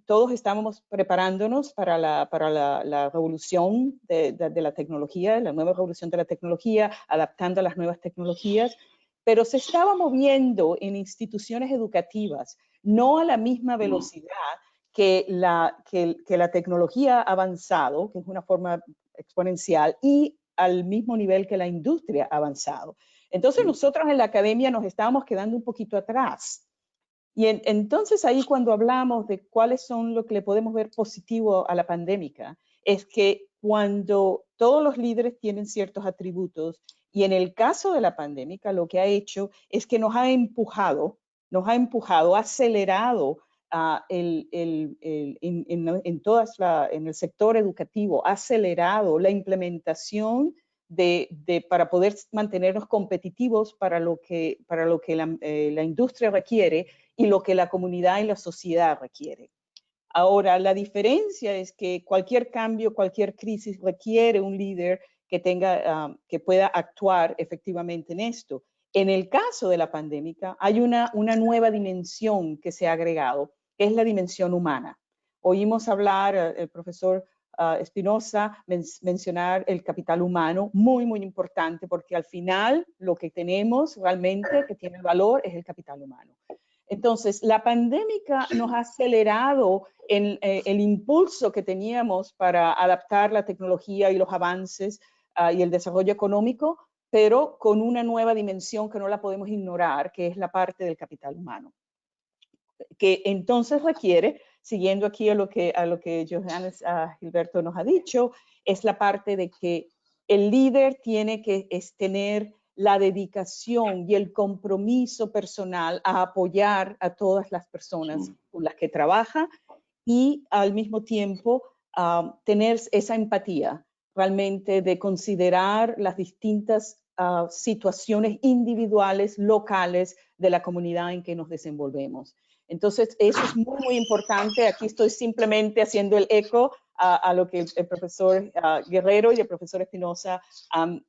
todos estábamos preparándonos para la revolución de la tecnología, la nueva revolución de la tecnología, adaptando a las nuevas tecnologías, pero se estaba moviendo en instituciones educativas, no a la misma velocidad que la tecnología ha avanzado, que es una forma exponencial, y al mismo nivel que la industria ha avanzado. Entonces nosotros en la academia nos estábamos quedando un poquito atrás. Y entonces ahí cuando hablamos de cuáles son lo que le podemos ver positivo a la pandemia, es que cuando todos los líderes tienen ciertos atributos, y en el caso de la pandemia lo que ha hecho es que nos ha empujado, ha acelerado en el sector educativo, ha acelerado la implementación para poder mantenernos competitivos para lo que la industria requiere y lo que la comunidad y la sociedad requiere. Ahora, la diferencia es que cualquier cambio, cualquier crisis requiere un líder que pueda actuar efectivamente en esto. En el caso de la pandemia, hay una nueva dimensión que se ha agregado, que es la dimensión humana. Oímos hablar, el profesor Espinosa mencionar el capital humano, muy, muy importante, porque al final lo que tenemos realmente que tiene valor es el capital humano. Entonces, la pandemia nos ha acelerado el impulso que teníamos para adaptar la tecnología y los avances y el desarrollo económico, pero con una nueva dimensión que no la podemos ignorar, que es la parte del capital humano. Que entonces requiere, siguiendo aquí a lo que Johannes Gilberto nos ha dicho, es la parte de que el líder tiene que tener la dedicación y el compromiso personal a apoyar a todas las personas con las que trabaja y al mismo tiempo tener esa empatía realmente de considerar las distintas situaciones individuales, locales de la comunidad en que nos desenvolvemos. Entonces, eso es muy, muy importante. Aquí estoy simplemente haciendo el eco a lo que el profesor Guerrero y el profesor Espinosa han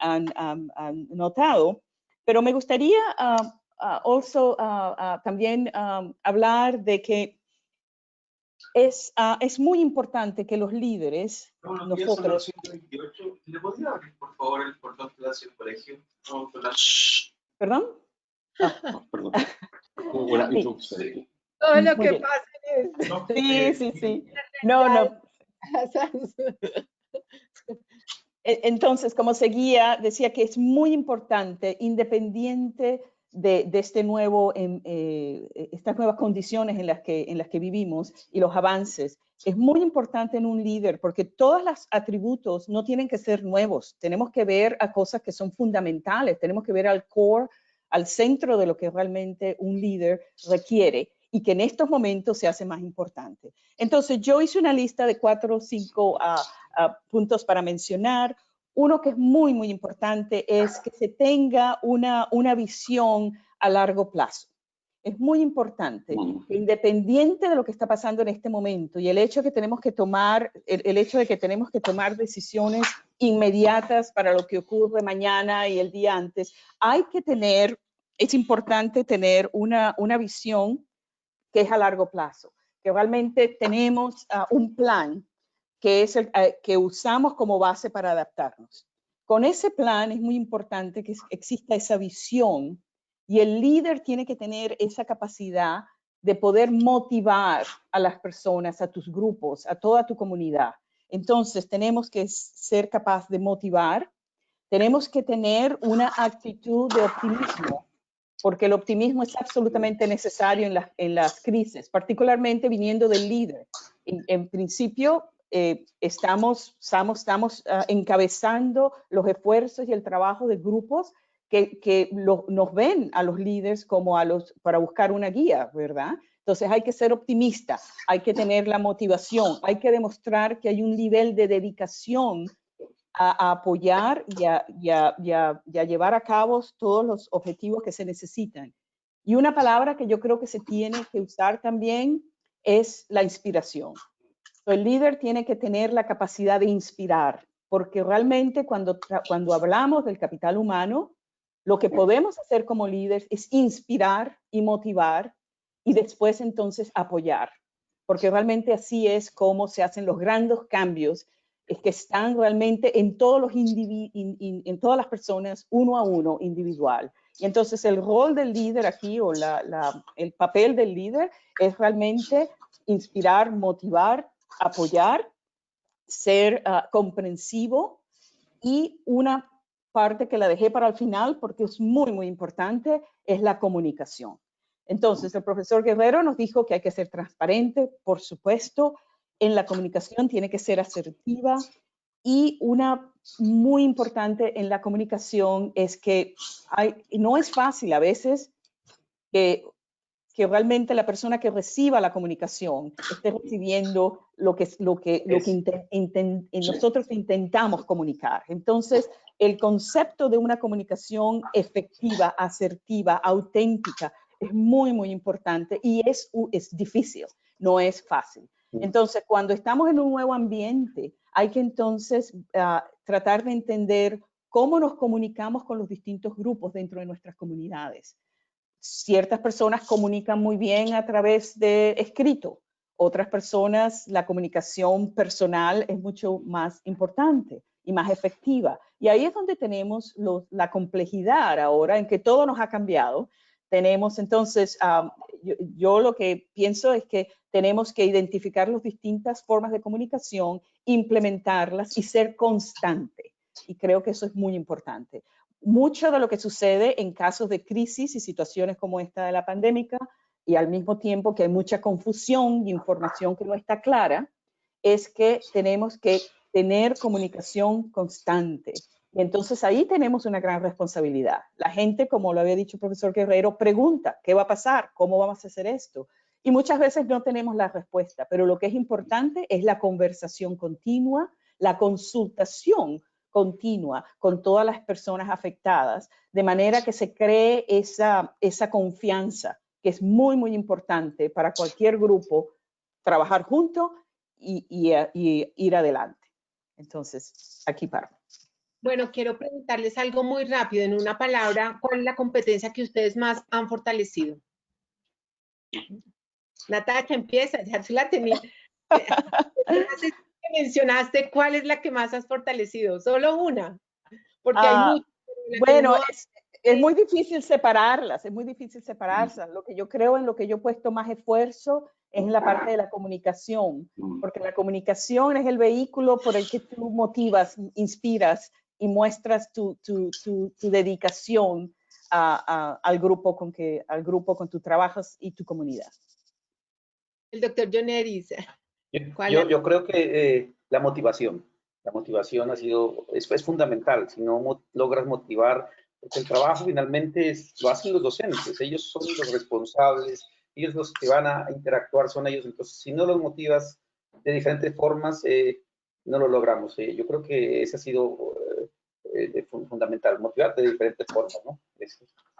notado. Pero me gustaría también hablar de que es muy importante que los líderes, nosotros... ¿Le podría abrir, por favor, el portón de del colegio? ¿Perdón? Perdón. Bueno, sí. Todo lo que pasa en esto. Sí. No. Entonces, como seguía, decía que es muy importante, independiente de estas nuevas condiciones en las que vivimos y los avances, es muy importante en un líder porque todos los atributos no tienen que ser nuevos. Tenemos que ver a cosas que son fundamentales, tenemos que ver al core, al centro de lo que realmente un líder requiere y que en estos momentos se hace más importante. Entonces, yo hice una lista de 4 o 5 puntos para mencionar. Uno que es muy, muy importante es que se tenga una visión a largo plazo. Es muy importante que independiente de lo que está pasando en este momento y el hecho de que tenemos que tomar, el hecho de que tenemos que tomar decisiones inmediatas para lo que ocurre mañana y el día antes, hay que tener, es importante tener una visión que es a largo plazo, que realmente tenemos un plan que es el que usamos como base para adaptarnos. Con ese plan es muy importante que exista esa visión y el líder tiene que tener esa capacidad de poder motivar a las personas, a tus grupos, a toda tu comunidad. Entonces, tenemos que ser capaz de motivar, tenemos que tener una actitud de optimismo, porque el optimismo es absolutamente necesario en las crisis, particularmente viniendo del líder. En principio, estamos encabezando los esfuerzos y el trabajo de grupos que nos ven a los líderes como para buscar una guía, ¿verdad? Entonces hay que ser optimista, hay que tener la motivación, hay que demostrar que hay un nivel de dedicación a apoyar y a llevar a cabo todos los objetivos que se necesitan. Y una palabra que yo creo que se tiene que usar también es la inspiración. El líder tiene que tener la capacidad de inspirar, porque realmente cuando hablamos del capital humano, lo que podemos hacer como líderes es inspirar y motivar y después entonces apoyar, porque realmente así es como se hacen los grandes cambios, es que están realmente en todos los en todas las personas, uno a uno, individual. Y entonces el rol del líder aquí, o el papel del líder, es realmente inspirar, motivar, apoyar, ser comprensivo, y una parte que la dejé para el final porque es muy, muy importante, es la comunicación. Entonces, el profesor Guerrero nos dijo que hay que ser transparente, por supuesto, en la comunicación tiene que ser asertiva, y una muy importante en la comunicación es que no es fácil a veces que realmente la persona que reciba la comunicación esté recibiendo lo que nosotros intentamos comunicar. Entonces, el concepto de una comunicación efectiva, asertiva, auténtica, es muy, muy importante y es difícil, no es fácil. Entonces, cuando estamos en un nuevo ambiente, hay que entonces tratar de entender cómo nos comunicamos con los distintos grupos dentro de nuestras comunidades. Ciertas personas comunican muy bien a través de escrito, otras personas la comunicación personal es mucho más importante y más efectiva. Y ahí es donde tenemos la complejidad ahora en que todo nos ha cambiado. Tenemos entonces, yo lo que pienso es que tenemos que identificar las distintas formas de comunicación, implementarlas y ser constante. Y creo que eso es muy importante. Mucho de lo que sucede en casos de crisis y situaciones como esta de la pandemia, y al mismo tiempo que hay mucha confusión y información que no está clara, es que tenemos que tener comunicación constante. Y entonces ahí tenemos una gran responsabilidad. La gente, como lo había dicho el profesor Guerrero, pregunta, ¿qué va a pasar? ¿Cómo vamos a hacer esto? Y muchas veces no tenemos la respuesta, pero lo que es importante es la conversación continua, la consultación continua con todas las personas afectadas, de manera que se cree esa confianza, que es muy, muy importante para cualquier grupo, trabajar juntos y ir adelante. Entonces, aquí paro. Bueno, quiero preguntarles algo muy rápido, en una palabra, ¿cuál es la competencia que ustedes más han fortalecido? Natacha, empieza, ya tú la tenías. Mencionaste cuál es la que más has fortalecido, solo una, porque hay muchas. Bueno, es muy difícil separarlas, es muy difícil separarlas. Lo que yo creo, en lo que yo he puesto más esfuerzo es en la parte de la comunicación, porque la comunicación es el vehículo por el que tú motivas, inspiras y muestras tu dedicación al grupo con tu trabajas y tu comunidad. El doctor Joneris. Yo creo que la motivación es fundamental. Si no logras motivar, porque el trabajo finalmente lo hacen los docentes, ellos son los responsables, ellos los que van a interactuar son ellos. Entonces, si no los motivas de diferentes formas, no lo logramos. Yo creo que ese ha sido fundamental, motivar de diferentes formas, ¿no?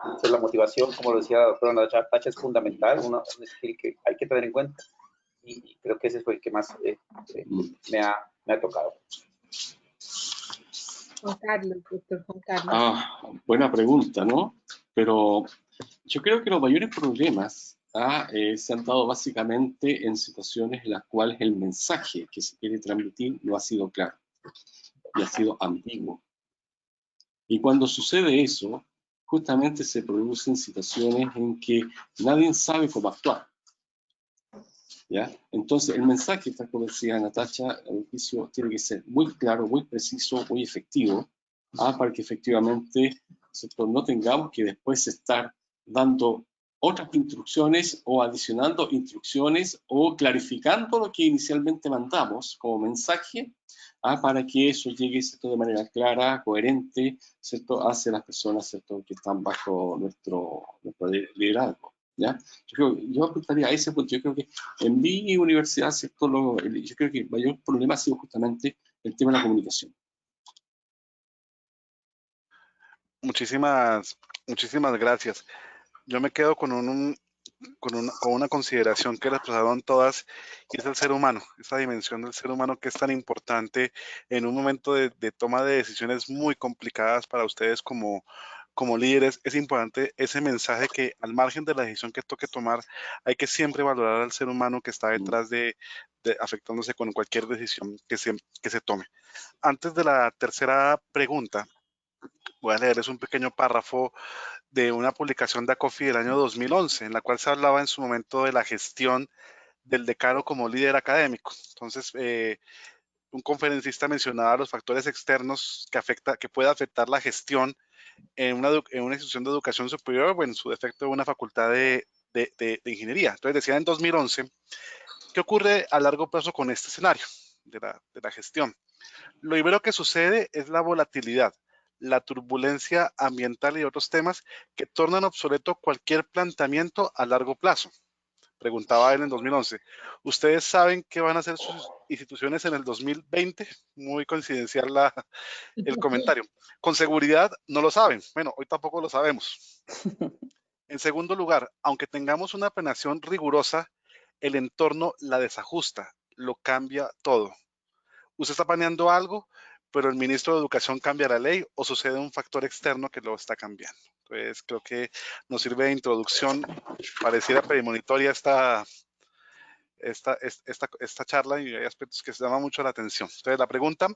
Entonces, la motivación, como lo decía la doctora Natacha, es fundamental, un skill que hay que tener en cuenta, y creo que ese fue el que más me ha tocado. Juan Carlos, doctor Juan Carlos. Buena pregunta, ¿no? Pero yo creo que los mayores problemas se han dado básicamente en situaciones en las cuales el mensaje que se quiere transmitir no ha sido claro y ha sido ambiguo. Y cuando sucede eso, justamente se producen situaciones en que nadie sabe cómo actuar. ¿Ya? Entonces, el mensaje, tal como decía Natacha, el juicio tiene que ser muy claro, muy preciso, muy efectivo, para que efectivamente nosotros no tengamos que después estar dando otras instrucciones o adicionando instrucciones o clarificando lo que inicialmente mandamos como mensaje, para que eso llegue, ¿cierto?, de manera clara, coherente, ¿cierto?, hacia las personas, ¿cierto?, que están bajo nuestro liderazgo. ¿Ya? Yo apuntaría a ese punto. Yo creo que en mi universidad, ¿cierto?, yo creo que el mayor problema ha sido justamente el tema de la comunicación. Muchísimas gracias. Yo me quedo con una consideración que expresaron todas, y es el ser humano, esa dimensión del ser humano que es tan importante en un momento de toma de decisiones muy complicadas para ustedes como líderes. Es importante ese mensaje que, al margen de la decisión que toque tomar, hay que siempre valorar al ser humano que está detrás afectándose con cualquier decisión que se tome. Antes de la tercera pregunta, voy a leerles un pequeño párrafo de una publicación de ACOFI del año 2011, en la cual se hablaba en su momento de la gestión del decano como líder académico. Entonces, un conferencista mencionaba los factores externos que puede afectar la gestión en una institución de educación superior, o en su defecto en una facultad de ingeniería. Entonces decía en 2011, ¿qué ocurre a largo plazo con este escenario de la gestión? Lo primero que sucede es la volatilidad, la turbulencia ambiental y otros temas que tornan obsoleto cualquier planteamiento a largo plazo. Preguntaba él en 2011. ¿Ustedes saben qué van a hacer sus instituciones en el 2020? Muy coincidencial el comentario. Con seguridad no lo saben. Bueno, hoy tampoco lo sabemos. En segundo lugar, aunque tengamos una planeación rigurosa, el entorno la desajusta, lo cambia todo. Usted está planeando algo, pero el ministro de Educación cambia la ley o sucede un factor externo que lo está cambiando. Entonces, creo que nos sirve de introducción. Pareciera premonitoria esta charla, y hay aspectos que se llaman mucho la atención. Entonces, la pregunta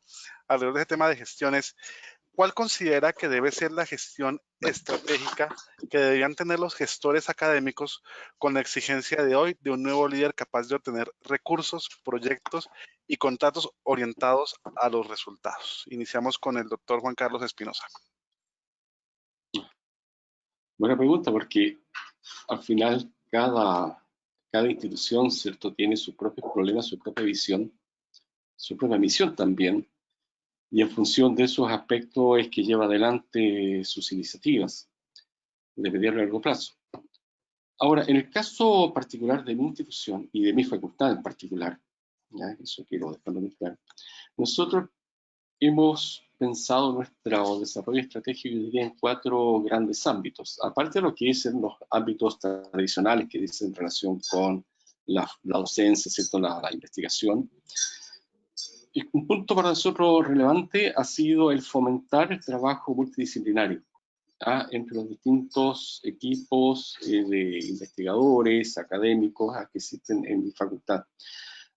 alrededor de este tema de gestión es: ¿cuál considera que debe ser la gestión estratégica que deberían tener los gestores académicos con la exigencia de hoy de un nuevo líder capaz de obtener recursos, proyectos y contratos orientados a los resultados? Iniciamos con el doctor Juan Carlos Espinosa. Buena pregunta, porque al final cada institución, ¿cierto?, tiene sus propios problemas, su propia visión, su propia misión también, y en función de esos aspectos es que lleva adelante sus iniciativas de mediano y largo plazo. Ahora, en el caso particular de mi institución y de mi facultad en particular, ¿ya?, eso quiero dejarlo muy claro, nosotros hemos pensado nuestro desarrollo estratégico, yo diría, en 4 grandes ámbitos, aparte de lo que es en los ámbitos tradicionales que dicen en relación con la docencia, ¿cierto?, la investigación. Y un punto para nosotros relevante ha sido el fomentar el trabajo multidisciplinario entre los distintos equipos de investigadores, académicos que existen en mi facultad.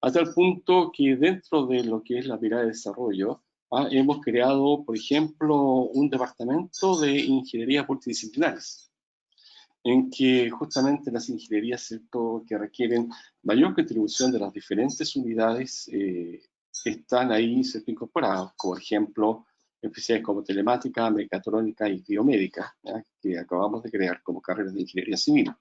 Hasta el punto que dentro de lo que es la mirada de desarrollo, hemos creado, por ejemplo, un departamento de ingenierías multidisciplinares, en que justamente las ingenierías, ¿cierto?, que requieren mayor contribución de las diferentes unidades están ahí, ¿cierto?, incorporadas, por ejemplo, especialidades como telemática, mecatrónica y biomédica, que acabamos de crear como carreras de ingeniería civil.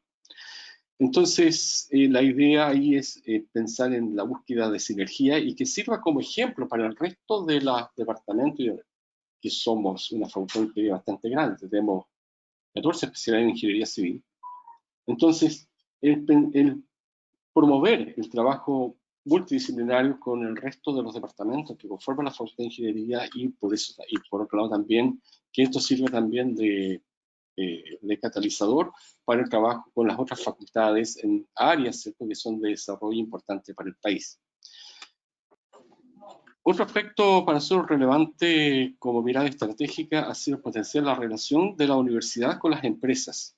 Entonces, la idea ahí es pensar en la búsqueda de sinergia y que sirva como ejemplo para el resto de los departamentos, que somos una facultad de ingeniería bastante grande, tenemos 14 especialidades en ingeniería civil. Entonces, el promover el trabajo multidisciplinario con el resto de los departamentos que conforman la facultad de ingeniería, y por otro lado también que esto sirve también de de catalizador para el trabajo con las otras facultades en áreas, ¿cierto?, que son de desarrollo importante para el país. Otro aspecto para nosotros relevante como mirada estratégica ha sido potenciar la relación de la universidad con las empresas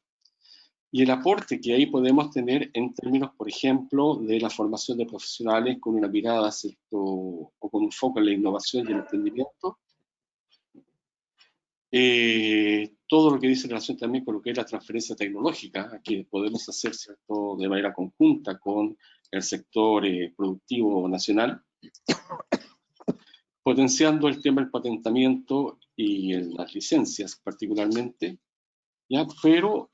y el aporte que ahí podemos tener en términos, por ejemplo, de la formación de profesionales con una mirada, ¿cierto?, o con un foco en la innovación y el emprendimiento. Todo lo que dice en relación también con lo que es la transferencia tecnológica, que podemos hacer, ¿cierto?, de manera conjunta con el sector productivo nacional, potenciando el tema del patentamiento y las licencias particularmente, ¿ya? Pero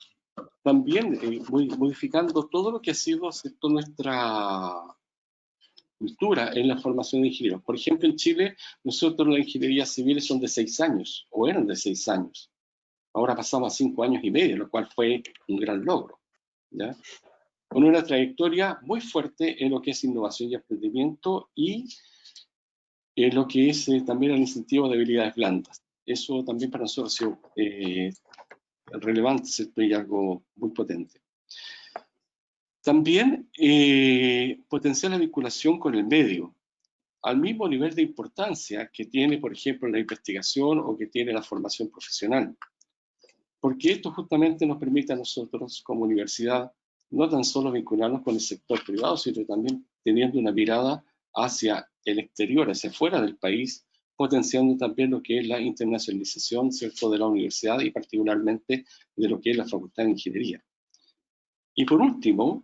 también modificando todo lo que ha sido, ¿cierto?, nuestra cultura en la formación de ingenieros. Por ejemplo, en Chile, nosotros las ingenierías civiles son de 6 años, o eran de 6 años. Ahora pasamos a 5 años y medio, lo cual fue un gran logro, ¿ya? Con una trayectoria muy fuerte en lo que es innovación y emprendimiento y en lo que es también el incentivo de habilidades blandas. Eso también para nosotros ha sido relevante, ¿cierto?, y algo muy potente. También potenciar la vinculación con el medio, al mismo nivel de importancia que tiene, por ejemplo, la investigación o que tiene la formación profesional. Porque esto justamente nos permite a nosotros como universidad no tan solo vincularnos con el sector privado, sino también teniendo una mirada hacia el exterior, hacia afuera del país, potenciando también lo que es la internacionalización, ¿cierto?, de la universidad y particularmente de lo que es la Facultad de Ingeniería. Y por último,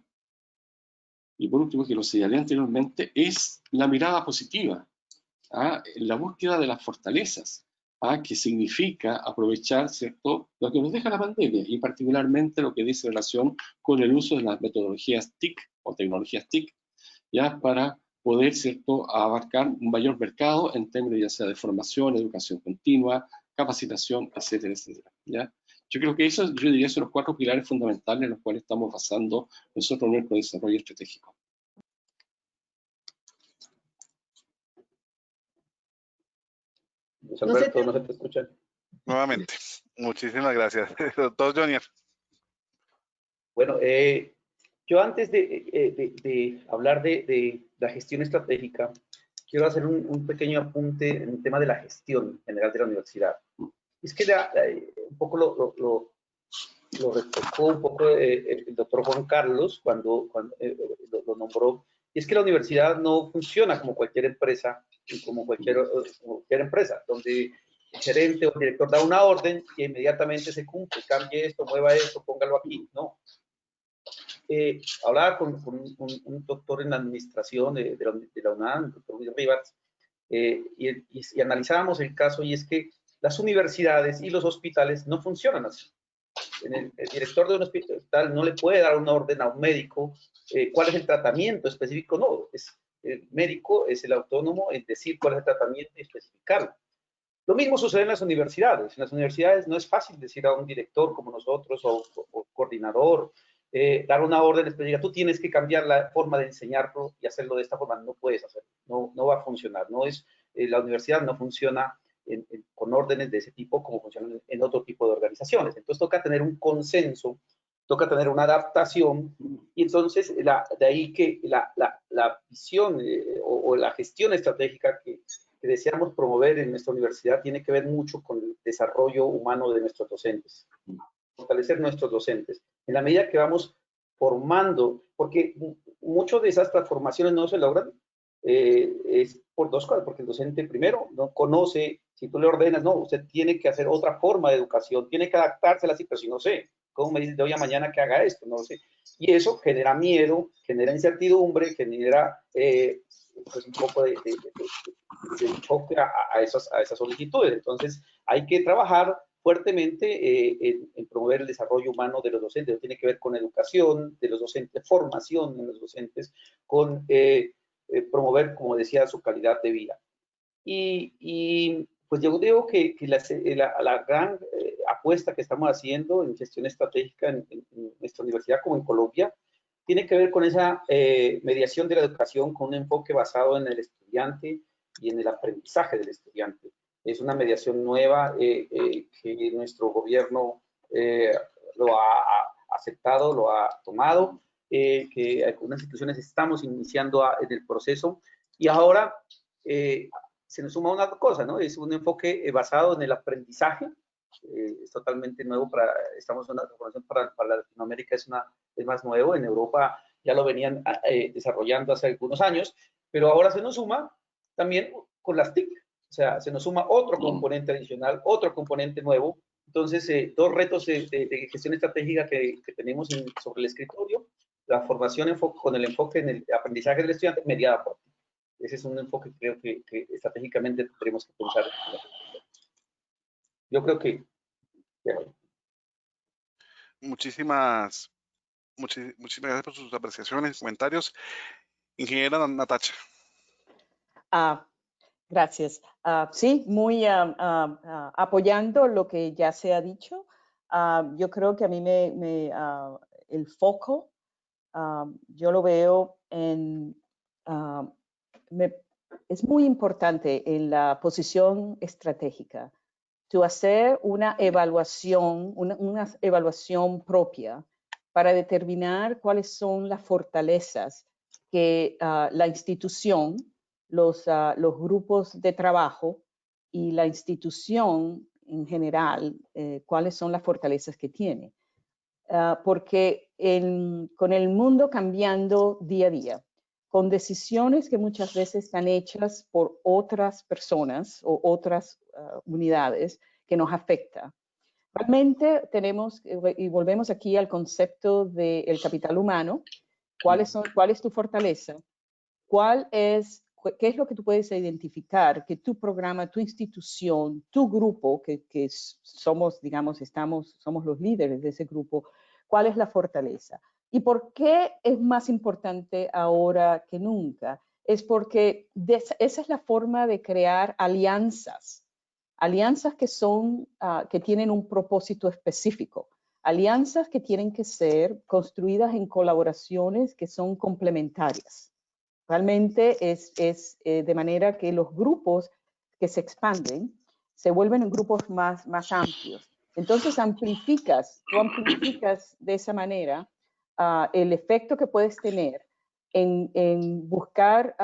que lo señalé anteriormente, es la mirada positiva, la búsqueda de las fortalezas, que significa aprovechar, ¿cierto?, lo que nos deja la pandemia y particularmente lo que dice en relación con el uso de las metodologías TIC o tecnologías TIC, ya para poder, ¿cierto?, abarcar un mayor mercado en términos ya sea de formación, educación continua, capacitación, etcétera, etcétera, ¿ya? Yo creo que eso, yo diría, son los 4 pilares fundamentales en los cuales estamos basando nosotros nuestro desarrollo estratégico. Luis Alberto, no se te escucha. Nuevamente, muchísimas gracias. Doctor Jonier. Bueno, yo antes de hablar de la gestión estratégica, quiero hacer un pequeño apunte en el tema de la gestión general de la universidad. Es que un poco lo reflejó un poco el doctor Juan Carlos cuando lo nombró, y es que la universidad no funciona como cualquier empresa, como cualquier empresa, donde el gerente o el director da una orden y inmediatamente se cumple, cambie esto, mueva esto, póngalo aquí, no. Hablaba con un doctor en la administración de la UNAM, el doctor Luis Rivas, y analizábamos el caso, y es que las universidades y los hospitales no funcionan así. El director de un hospital no le puede dar una orden a un médico cuál es el tratamiento específico, no, el médico es el autónomo en decir cuál es el tratamiento y especificarlo. Lo mismo sucede en las universidades. En las universidades no es fácil decir a un director como nosotros o coordinador, dar una orden específica, tú tienes que cambiar la forma de enseñarlo y hacerlo de esta forma. No puedes hacerlo, no va a funcionar. No es, la universidad no funciona con órdenes de ese tipo como funcionan en otro tipo de organizaciones. Entonces toca tener un consenso, toca tener una adaptación, y entonces de ahí que la visión o la gestión estratégica que deseamos promover en nuestra universidad tiene que ver mucho con el desarrollo humano de nuestros docentes, fortalecer nuestros docentes. En la medida que vamos formando, porque muchas de esas transformaciones no se logran, es por 2 cosas, porque el docente primero no conoce, si tú le ordenas, no, usted tiene que hacer otra forma de educación, tiene que adaptársela así, pero si no sé, ¿cómo me dices de hoy a mañana que haga esto? No sé. Y eso genera miedo, genera incertidumbre, genera pues un poco de choque a esas solicitudes. Entonces, hay que trabajar fuertemente en promover el desarrollo humano de los docentes. Tiene que ver con educación de los docentes, formación de los docentes, con promover, como decía, su calidad de vida. Y pues yo digo que la gran apuesta que estamos haciendo en gestión estratégica en nuestra universidad como en Colombia tiene que ver con esa mediación de la educación con un enfoque basado en el estudiante y en el aprendizaje del estudiante. Es una mediación nueva que nuestro gobierno lo ha aceptado, lo ha tomado, que algunas instituciones estamos iniciando en el proceso, y ahora se nos suma una cosa, ¿no? Es un enfoque basado en el aprendizaje, es totalmente nuevo, estamos en una formación para Latinoamérica, es más nuevo, en Europa ya lo venían desarrollando hace algunos años, pero ahora se nos suma también con las TIC, o sea, se nos suma otro componente adicional, otro componente nuevo. Entonces, dos retos de gestión estratégica que tenemos sobre el escritorio, la formación con el enfoque en el aprendizaje del estudiante mediada por TIC. Ese es un enfoque que creo que estratégicamente tendremos que pensar. Yo creo que... Muchísimas gracias por sus apreciaciones, comentarios. Ingeniera Natacha. Gracias. Sí, muy apoyando lo que ya se ha dicho. Yo creo que a mí el foco, yo lo veo es muy importante en la posición estratégica, tú hacer una evaluación propia para determinar cuáles son las fortalezas que la institución, los grupos de trabajo y la institución en general, cuáles son las fortalezas que tiene. Porque con el mundo cambiando día a día, con decisiones que muchas veces están hechas por otras personas o otras unidades que nos afecta. Realmente tenemos, y volvemos aquí al concepto del capital humano, ¿cuál es tu fortaleza? ¿Qué es lo que tú puedes identificar que tu programa, tu institución, tu grupo, que somos, digamos, somos los líderes de ese grupo, cuál es la fortaleza? ¿Y por qué es más importante ahora que nunca? Es porque esa es la forma de crear alianzas que tienen un propósito específico, alianzas que tienen que ser construidas en colaboraciones que son complementarias. Realmente es de manera que los grupos que se expanden se vuelven en grupos más amplios. Entonces tú amplificas de esa manera el efecto que puedes tener en buscar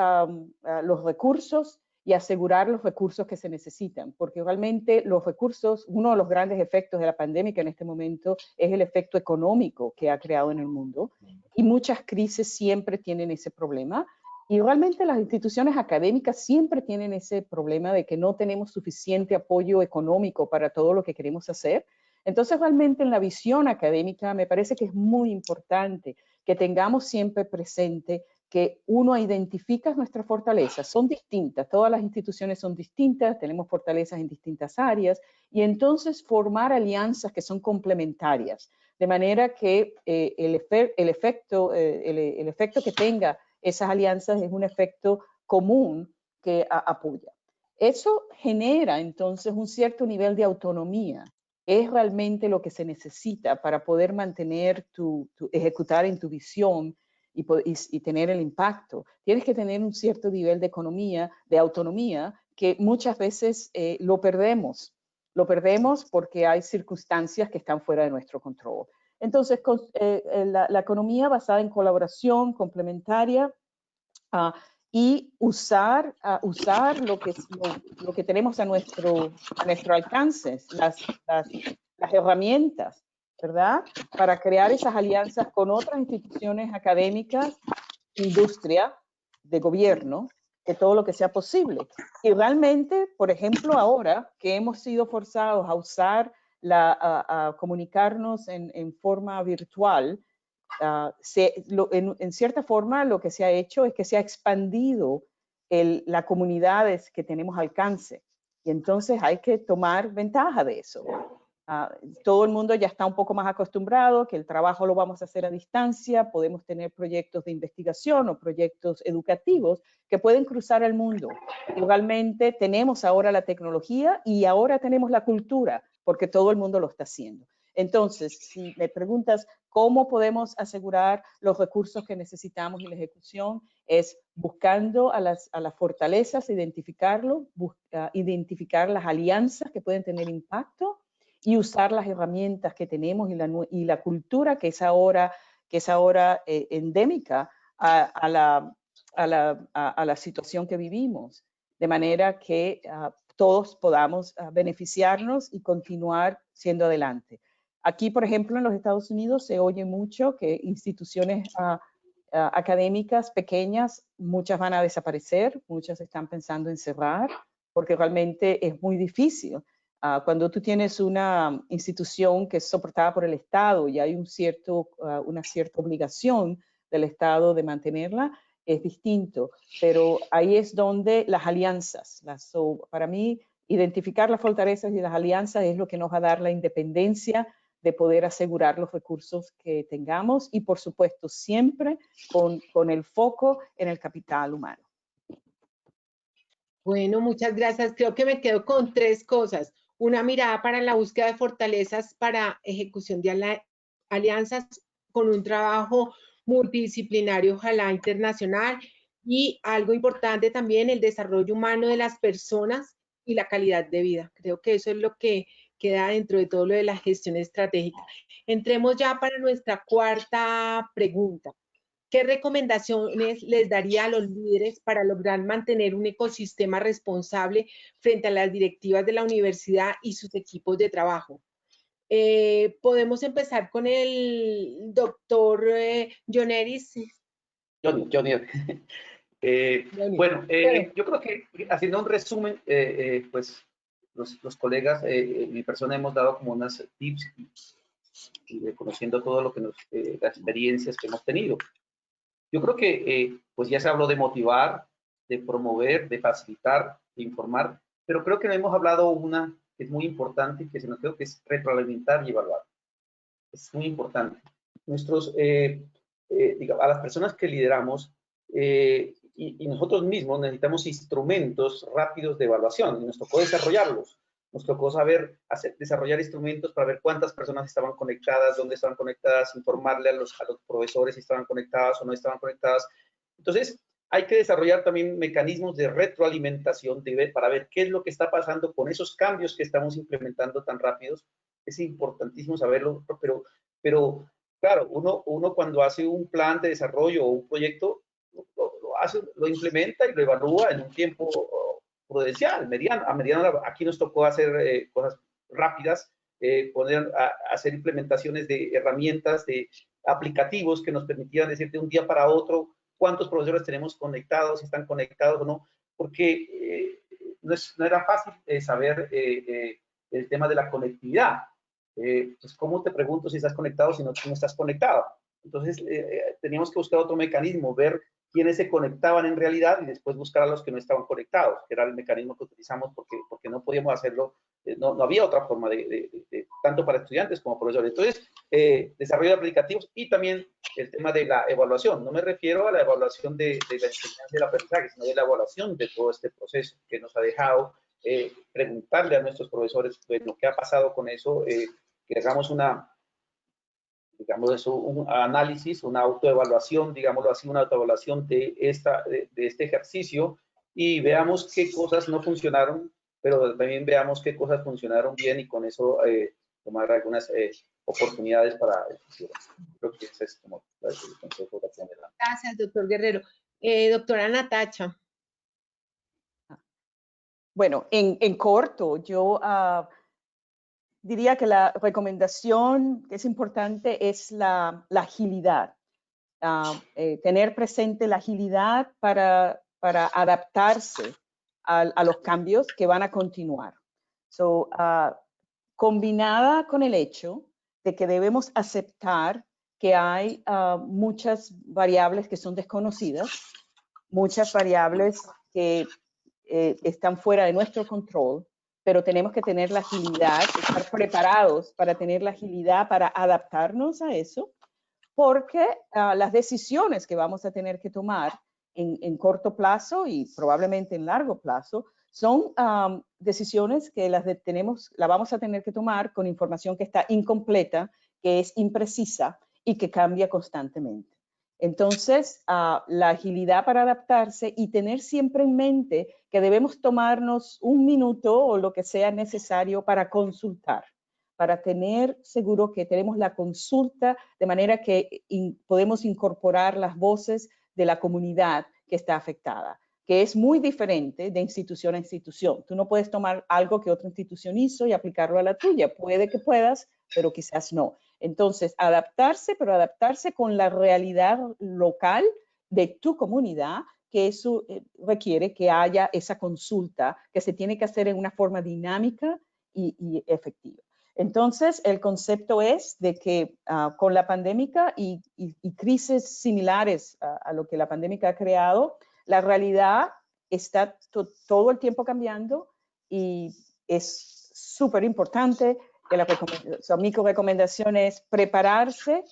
los recursos y asegurar los recursos que se necesitan, porque realmente los recursos, uno de los grandes efectos de la pandemia en este momento es el efecto económico que ha creado en el mundo, y muchas crisis siempre tienen ese problema. Y realmente las instituciones académicas siempre tienen ese problema de que no tenemos suficiente apoyo económico para todo lo que queremos hacer. Entonces, realmente en la visión académica me parece que es muy importante que tengamos siempre presente que uno identifica nuestras fortalezas. Son distintas, todas las instituciones son distintas, tenemos fortalezas en distintas áreas, y entonces formar alianzas que son complementarias, de manera que el efecto que tenga esas alianzas es un efecto común que apoya. Eso genera entonces un cierto nivel de autonomía. Es realmente lo que se necesita para poder mantener ejecutar en tu visión y tener el impacto. Tienes que tener un cierto nivel de autonomía que muchas veces lo perdemos. Lo perdemos porque hay circunstancias que están fuera de nuestro control. Entonces, la economía basada en colaboración complementaria y usar lo que tenemos a nuestro alcance, las herramientas, ¿verdad? Para crear esas alianzas con otras instituciones académicas, industria, de gobierno, de todo lo que sea posible. Y realmente, por ejemplo, ahora que hemos sido forzados a usar a comunicarnos en forma virtual, en cierta forma lo que se ha hecho es que se ha expandido las comunidades que tenemos alcance. Y entonces hay que tomar ventaja de eso. Todo el mundo ya está un poco más acostumbrado que el trabajo lo vamos a hacer a distancia, podemos tener proyectos de investigación o proyectos educativos que pueden cruzar el mundo. Igualmente tenemos ahora la tecnología y ahora tenemos la cultura, porque todo el mundo lo está haciendo. Entonces, si me preguntas cómo podemos asegurar los recursos que necesitamos en la ejecución, es buscando a las fortalezas, identificar las alianzas que pueden tener impacto y usar las herramientas que tenemos y la cultura que es ahora endémica a la situación que vivimos, de manera que todos podamos beneficiarnos y continuar siendo adelante. Aquí, por ejemplo, en los Estados Unidos se oye mucho que instituciones académicas pequeñas, muchas van a desaparecer, muchas están pensando en cerrar, porque realmente es muy difícil. Cuando tú tienes una institución que es soportada por el Estado y hay una cierta obligación del Estado de mantenerla, es distinto. Pero ahí es donde las alianzas, para mí, identificar las fortalezas y las alianzas es lo que nos va a dar la independencia de poder asegurar los recursos que tengamos y, por supuesto, siempre con el foco en el capital humano. Bueno, muchas gracias. Creo que me quedo con 3 cosas. Una mirada para la búsqueda de fortalezas para ejecución de alianzas con un trabajo multidisciplinario, ojalá internacional, y algo importante también, el desarrollo humano de las personas y la calidad de vida. Creo que eso es lo que queda dentro de todo lo de la gestión estratégica. Entremos ya para nuestra 4ª pregunta. ¿Qué recomendaciones les daría a los líderes para lograr mantener un ecosistema responsable frente a las directivas de la universidad y sus equipos de trabajo? Podemos empezar con el doctor Joneris. Johnny. Bueno, yo creo que haciendo un resumen, pues los colegas, mi persona hemos dado como unas tips y reconociendo todo lo que las experiencias que hemos tenido. Yo creo que pues ya se habló de motivar, de promover, de facilitar, de informar, pero creo que no hemos hablado una que es muy importante y que se nos creo que es retroalimentar y evaluar. Es muy importante. Digamos, a las personas que lideramos y nosotros mismos necesitamos instrumentos rápidos de evaluación y nos tocó desarrollarlos. Nos tocó desarrollar instrumentos para ver cuántas personas estaban conectadas, dónde estaban conectadas, informarle a los profesores si estaban conectadas o no estaban conectadas. Entonces, hay que desarrollar también mecanismos de retroalimentación para ver qué es lo que está pasando con esos cambios que estamos implementando tan rápidos. Es importantísimo saberlo, pero claro, uno cuando hace un plan de desarrollo o un proyecto, lo implementa y lo evalúa en un tiempo prudencial, mediano. Aquí nos tocó hacer cosas rápidas, hacer implementaciones de herramientas, de aplicativos que nos permitieran decir de un día para otro cuántos profesores tenemos conectados, si están conectados o no, porque no era fácil saber el tema de la conectividad. Pues, ¿cómo te pregunto si estás conectado si no estás conectado? Entonces, teníamos que buscar otro mecanismo, ver quiénes se conectaban en realidad y después buscar a los que no estaban conectados, que era el mecanismo que utilizamos porque no podíamos hacerlo, no había otra forma tanto para estudiantes como profesores. Entonces, desarrollo de aplicativos y también el tema de la evaluación. No me refiero a la evaluación de la enseñanza y el aprendizaje, sino de la evaluación de todo este proceso que nos ha dejado preguntarle a nuestros profesores, bueno, ¿qué ha pasado con eso? Que hagamos un análisis, una autoevaluación, digámoslo así, una autoevaluación de este ejercicio y veamos qué cosas no funcionaron, pero también veamos qué cosas funcionaron bien y con eso tomar algunas oportunidades para el futuro. Creo que ese es como el consejo que tiene. Gracias, doctor Guerrero. Doctora Natacha. Bueno, en corto, yo diría que la recomendación que es importante es la agilidad. Tener presente la agilidad para adaptarse a los cambios que van a continuar. Combinada con el hecho de que debemos aceptar que hay muchas variables que son desconocidas, muchas variables que están fuera de nuestro control, pero tenemos que tener la agilidad, estar preparados para tener la agilidad para adaptarnos a eso, porque las decisiones que vamos a tener que tomar en corto plazo y probablemente en largo plazo son decisiones que las vamos a tener que tomar con información que está incompleta, que es imprecisa y que cambia constantemente. Entonces, la agilidad para adaptarse y tener siempre en mente que debemos tomarnos un minuto o lo que sea necesario para consultar, para tener seguro que tenemos la consulta de manera que podemos incorporar las voces de la comunidad que está afectada, que es muy diferente de institución a institución. Tú no puedes tomar algo que otra institución hizo y aplicarlo a la tuya. Puede que puedas, pero quizás no. Entonces, adaptarse, pero adaptarse con la realidad local de tu comunidad, que eso requiere que haya esa consulta que se tiene que hacer en una forma dinámica y efectiva. Entonces, el concepto es de que con la pandemia y crisis similares a lo que la pandemia ha creado, la realidad está todo el tiempo cambiando y es súper importante que mi recomendación es prepararse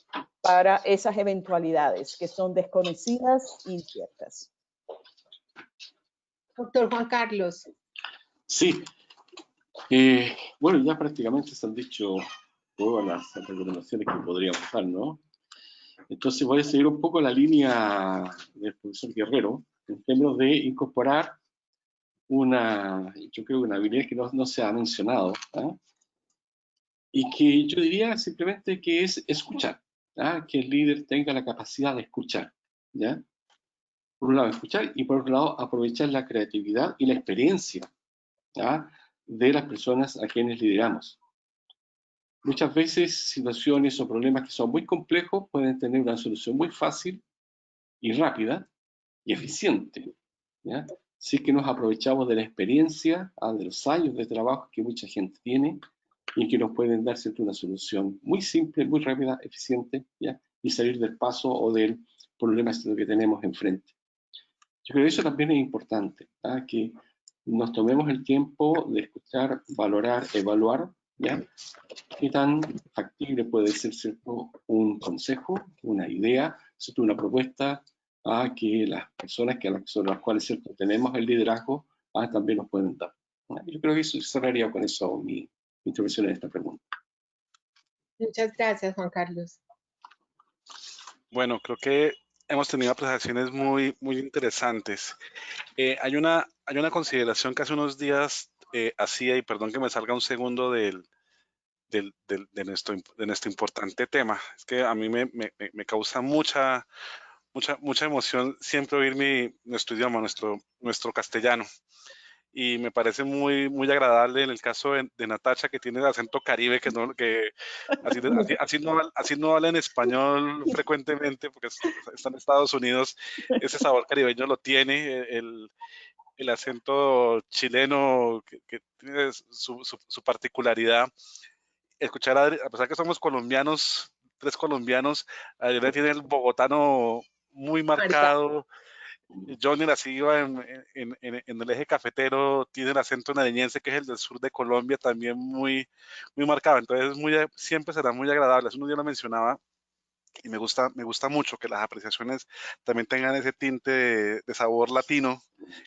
para esas eventualidades que son desconocidas e inciertas. Doctor Juan Carlos. Sí. Bueno, ya prácticamente se han dicho todas las recomendaciones que podríamos dar, ¿no? Entonces voy a seguir un poco la línea del profesor Guerrero en términos de incorporar yo creo que una habilidad que no se ha mencionado, ¿eh? Y que yo diría simplemente que es escuchar, ¿eh? Que el líder tenga la capacidad de escuchar, ¿ya? Por un lado escuchar y por otro lado aprovechar la creatividad y la experiencia, ¿ya? De las personas a quienes lideramos. Muchas veces situaciones o problemas que son muy complejos pueden tener una solución muy fácil y rápida y eficiente, ¿ya? Sí que nos aprovechamos de la experiencia, de los años de trabajo que mucha gente tiene y que nos pueden dar siempre una solución muy simple, muy rápida, eficiente, ¿ya? Y salir del paso o del problema que tenemos enfrente. Yo creo que eso también es importante, ¿ya? Que nos tomemos el tiempo de escuchar, valorar, evaluar, ¿ya? ¿Qué tan factible puede ser, ¿cierto?, un consejo, una idea, ¿cierto?, una propuesta a que las personas sobre las cuales, ¿cierto?, tenemos el liderazgo también nos pueden dar? Yo creo que eso cerraría con eso mi intervención en esta pregunta. Muchas gracias, Juan Carlos. Bueno, creo que hemos tenido presentaciones muy interesantes. Hay una consideración que hace unos días hacía, y perdón que me salga un segundo de nuestro importante tema. Es que a mí me causa mucha emoción siempre oír nuestro idioma, nuestro castellano. Y me parece muy agradable en el caso de Natacha, que tiene el acento caribe, que así no habla en español frecuentemente, porque está en Estados Unidos. Ese sabor caribeño lo tiene, el acento chileno, que tiene su particularidad. Escuchar a Adri, a pesar que somos colombianos, 3 colombianos, Adriana tiene el bogotano muy marcado. Johnny Nacido en el eje cafetero tiene el acento nariñense, que es el del sur de Colombia, también muy marcado. Entonces siempre será muy agradable. Hace un día lo mencionaba y me gusta mucho que las apreciaciones también tengan ese tinte de sabor latino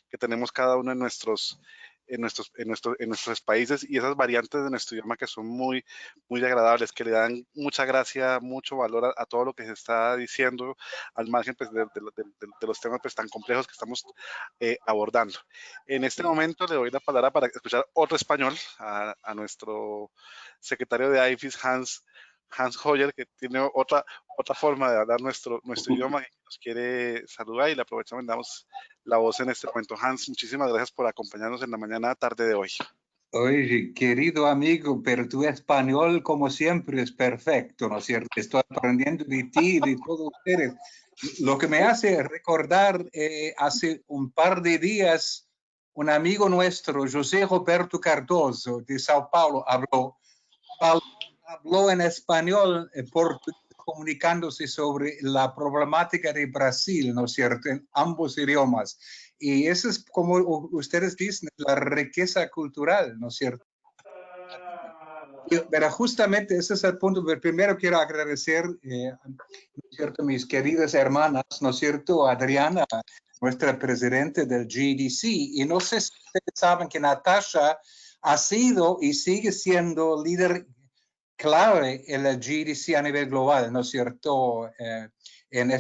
que tenemos cada uno en nuestros países, y esas variantes de nuestro idioma que son muy agradables, que le dan mucha gracia, mucho valor a todo lo que se está diciendo, al margen pues, de los temas pues, tan complejos que estamos abordando. En este momento le doy la palabra para escuchar otro español a nuestro secretario de IFIS, Hans Hoyer, que tiene otra forma de hablar nuestro idioma, que nos quiere saludar, y le aprovechamos y damos la voz en este momento. Hans, muchísimas gracias por acompañarnos en la mañana tarde de hoy. Oye, querido amigo, pero tu español, como siempre, es perfecto, ¿no es cierto? Estoy aprendiendo de ti y de todos ustedes. Lo que me hace recordar, hace un par de días, un amigo nuestro, José Roberto Cardoso, de Sao Paulo, habló en español, portugués, comunicándose sobre la problemática de Brasil, ¿no es cierto?, en ambos idiomas. Y eso es, como ustedes dicen, la riqueza cultural, ¿no es cierto? Pero justamente ese es el punto. Primero quiero agradecer, ¿no es cierto?, mis queridas hermanas, ¿no es cierto?, Adriana, nuestra presidente del GDC. Y no sé si ustedes saben que Natasha ha sido y sigue siendo líder clave en el GDC a nivel global, ¿no es cierto?, en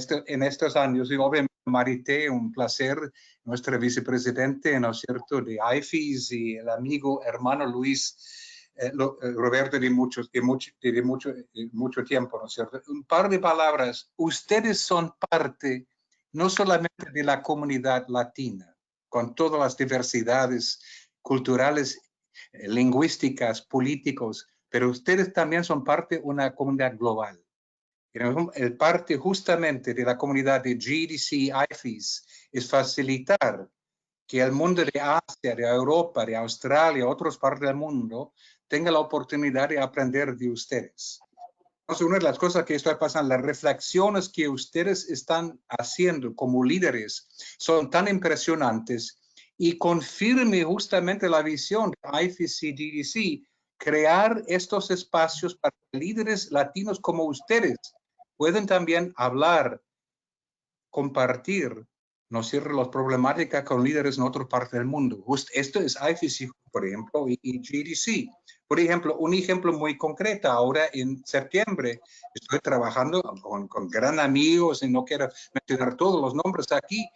estos años. Y obviamente Marité, un placer, nuestra vicepresidente, ¿no es cierto?, de IFIS, y el amigo hermano Luis Roberto, de mucho tiempo, ¿no es cierto? Un par de palabras. Ustedes son parte no solamente de la comunidad latina, con todas las diversidades culturales, lingüísticas, políticos, pero ustedes también son parte de una comunidad global. El parte justamente de la comunidad de GDC, IFES, es facilitar que el mundo de Asia, de Europa, de Australia, otras partes del mundo, tenga la oportunidad de aprender de ustedes. Entonces, una de las cosas que está pasando, las reflexiones que ustedes están haciendo como líderes son tan impresionantes y confirme justamente la visión de IFES y GDC, crear estos espacios para líderes latinos como ustedes pueden también hablar, compartir, ¿no es cierto?, las problemáticas con líderes en otras partes del mundo. Esto es IFES, por ejemplo, y GDC. Por ejemplo, un ejemplo muy concreto, ahora en septiembre estoy trabajando con gran amigos, y no quiero mencionar todos los nombres aquí,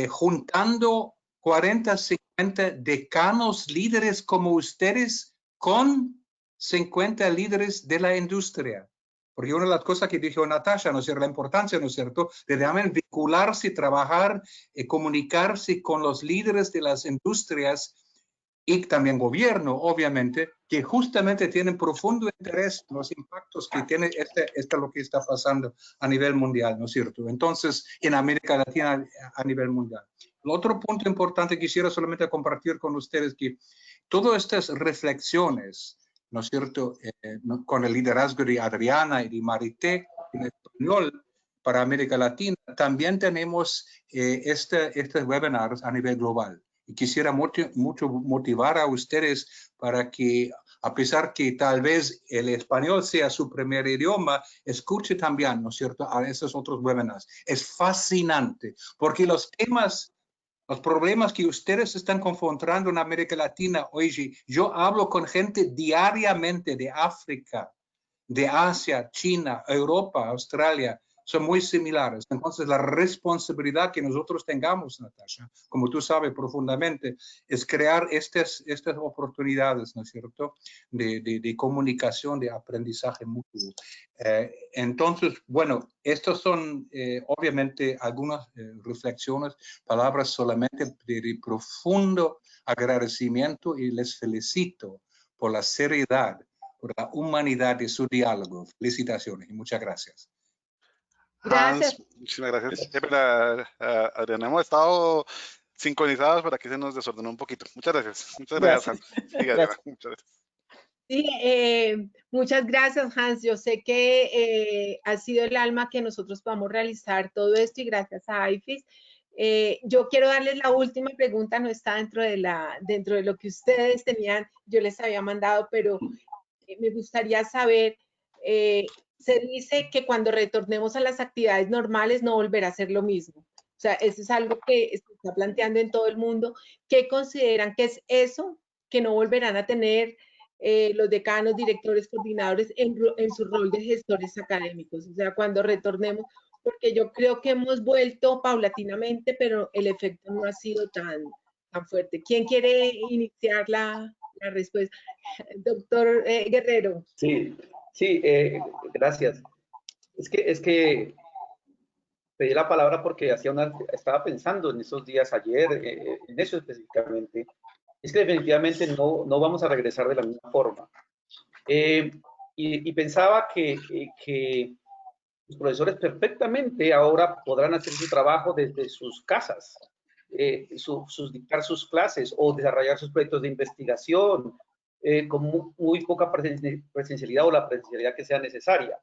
juntando 40, 50 decanos líderes como ustedes con 50 líderes de la industria. Porque una de las cosas que dijo Natasha, ¿no es cierto?, la importancia, ¿no es cierto?, de realmente vincularse, trabajar, comunicarse con los líderes de las industrias y también gobierno, obviamente, que justamente tienen profundo interés en los impactos que tiene lo que está pasando a nivel mundial, ¿no es cierto? Entonces, en América Latina a nivel mundial. El otro punto importante que quisiera solamente compartir con ustedes que todas estas reflexiones, ¿no es cierto?, con el liderazgo de Adriana y de Marité en español para América Latina, también tenemos estos webinars a nivel global. Y quisiera mucho motivar a ustedes para que, a pesar que tal vez el español sea su primer idioma, escuche también, ¿no es cierto?, a esos otros webinars. Es fascinante, porque los temas, los problemas que ustedes están confrontando en América Latina, oye, yo hablo con gente diariamente de África, de Asia, China, Europa, Australia, son muy similares. Entonces, la responsabilidad que nosotros tengamos, Natasha, como tú sabes profundamente, es crear estas oportunidades, ¿no es cierto?, de comunicación, de aprendizaje mutuo. Entonces, bueno, estos son obviamente algunas reflexiones, palabras solamente de profundo agradecimiento y les felicito por la seriedad, por la humanidad de su diálogo. Felicitaciones y muchas gracias. Gracias. Hans, muchísimas gracias. Adriana, hemos estado sincronizados, pero aquí se nos desordenó un poquito. Muchas gracias. Muchas gracias, Hans. Sí, Adriana, muchas gracias. Sí, muchas gracias, Hans. Yo sé que ha sido el alma que nosotros podamos realizar todo esto y gracias a IFES. Yo quiero darles la última pregunta, no está dentro de lo que ustedes tenían, yo les había mandado, pero me gustaría saber, se dice que cuando retornemos a las actividades normales no volverá a ser lo mismo. O sea, eso es algo que se está planteando en todo el mundo. ¿Qué consideran que es eso que no volverán a tener los decanos, directores, coordinadores en su rol de gestores académicos? O sea, cuando retornemos, porque yo creo que hemos vuelto paulatinamente, pero el efecto no ha sido tan fuerte. ¿Quién quiere iniciar la respuesta? Doctor Guerrero. Sí, gracias. Es que pedí la palabra porque estaba pensando en esos días ayer, en eso específicamente. Es que definitivamente no vamos a regresar de la misma forma. Y pensaba que los profesores perfectamente ahora podrán hacer su trabajo desde sus casas, dictar sus clases o desarrollar sus proyectos de investigación con muy poca presencialidad o la presencialidad que sea necesaria.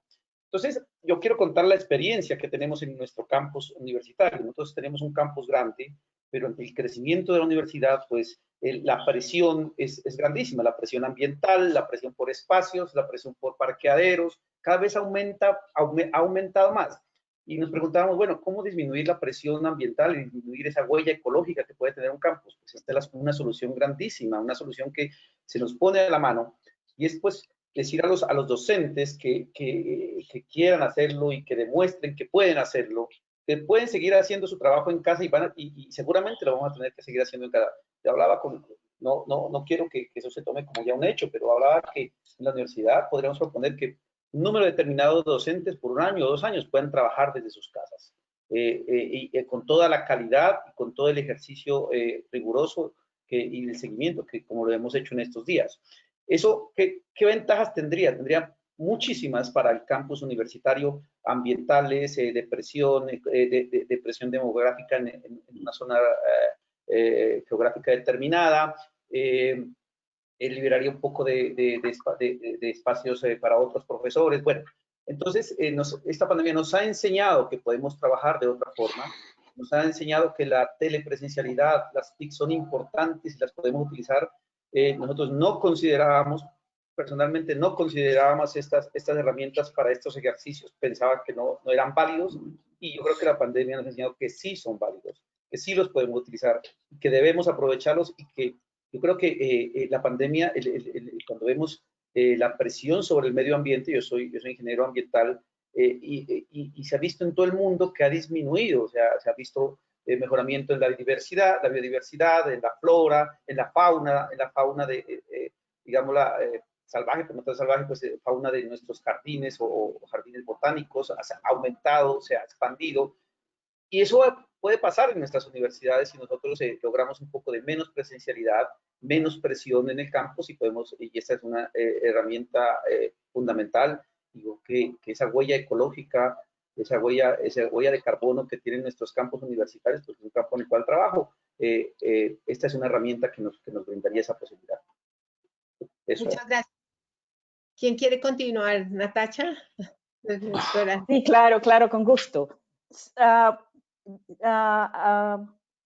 Entonces, yo quiero contar la experiencia que tenemos en nuestro campus universitario. Nosotros tenemos un campus grande, pero ante el crecimiento de la universidad, pues la presión es grandísima, la presión ambiental, la presión por espacios, la presión por parqueaderos, cada vez ha aumentado más. Y nos preguntábamos, bueno, ¿cómo disminuir la presión ambiental y disminuir esa huella ecológica que puede tener un campus? Pues esta es una solución grandísima, una solución que se nos pone a la mano, y es pues decir a los docentes que quieran hacerlo y que demuestren que pueden hacerlo, que pueden seguir haciendo su trabajo en casa y seguramente lo vamos a tener que seguir haciendo en casa. Yo hablaba con no quiero que eso se tome como ya un hecho, pero hablaba que en la universidad podríamos proponer que un número determinado de docentes por 1 año o 2 años puedan trabajar desde sus casas, con toda la calidad y con todo el ejercicio riguroso y el seguimiento que como lo hemos hecho en estos días. ¿Eso qué ventajas tendría? Tendría muchísimas para el campus universitario, ambientales, de presión demográfica en una zona geográfica determinada, liberaría un poco de espacios para otros profesores. Bueno, entonces esta pandemia nos ha enseñado que podemos trabajar de otra forma, nos ha enseñado que la telepresencialidad, las TIC son importantes y las podemos utilizar. Nosotros no considerábamos, personalmente no considerábamos estas herramientas para estos ejercicios, pensaba que no eran válidos, y yo creo que la pandemia nos ha enseñado que sí son válidos, que sí los podemos utilizar, que debemos aprovecharlos, y que yo creo que la pandemia, cuando vemos la presión sobre el medio ambiente, yo soy ingeniero ambiental, y se ha visto en todo el mundo que ha disminuido, o sea, se ha visto mejoramiento en la biodiversidad, en la flora, en la fauna digámosla, salvaje, pero no tan salvaje, pues fauna de nuestros jardines o jardines botánicos, ha aumentado, se ha expandido, y eso puede pasar en nuestras universidades si nosotros logramos un poco de menos presencialidad, menos presión en el campus, y esta es una herramienta fundamental. Digo que esa huella ecológica, esa huella de carbono que tienen nuestros campus universitarios, pues es un campo en el cual trabajo. Esta es una herramienta que nos brindaría esa posibilidad. Muchas gracias. ¿Quién quiere continuar? ¿Natacha? Sí, claro, con gusto.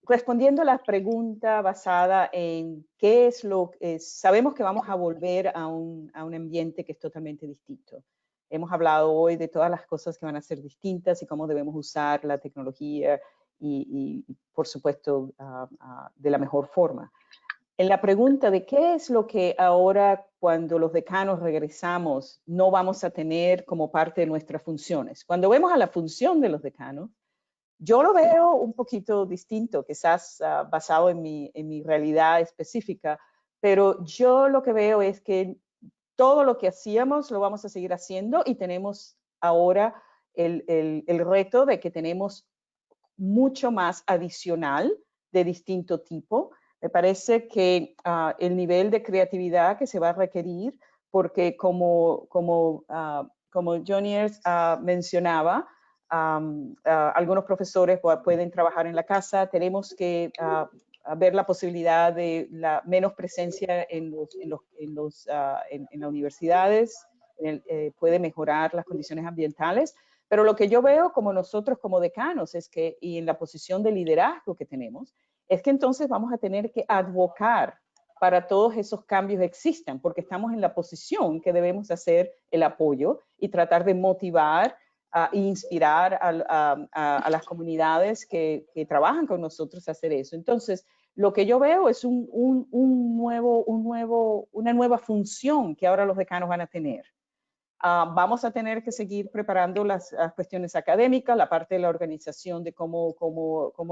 Respondiendo a la pregunta basada en qué es lo que sabemos que vamos a volver a un ambiente que es totalmente distinto. Hemos hablado hoy de todas las cosas que van a ser distintas y cómo debemos usar la tecnología y por supuesto, de la mejor forma. En la pregunta de qué es lo que ahora, cuando los decanos regresamos, no vamos a tener como parte de nuestras funciones. Cuando vemos a la función de los decanos, yo lo veo un poquito distinto, quizás basado en mi realidad específica, pero yo lo que veo es que todo lo que hacíamos lo vamos a seguir haciendo, y tenemos ahora el reto de que tenemos mucho más adicional de distinto tipo. Me parece que el nivel de creatividad que se va a requerir, porque como Joniers mencionaba, algunos profesores pueden trabajar en la casa. Tenemos que ver la posibilidad de la menos presencia en las universidades. Puede mejorar las condiciones ambientales. Pero lo que yo veo como nosotros como decanos es que, y en la posición de liderazgo que tenemos, es que entonces vamos a tener que advocar para todos esos cambios existan, porque estamos en la posición que debemos hacer el apoyo y tratar de motivar e inspirar a las comunidades que trabajan con nosotros a hacer eso. Entonces, lo que yo veo es una nueva función que ahora los decanos van a tener. Vamos a tener que seguir preparando las cuestiones académicas, la parte de la organización de cómo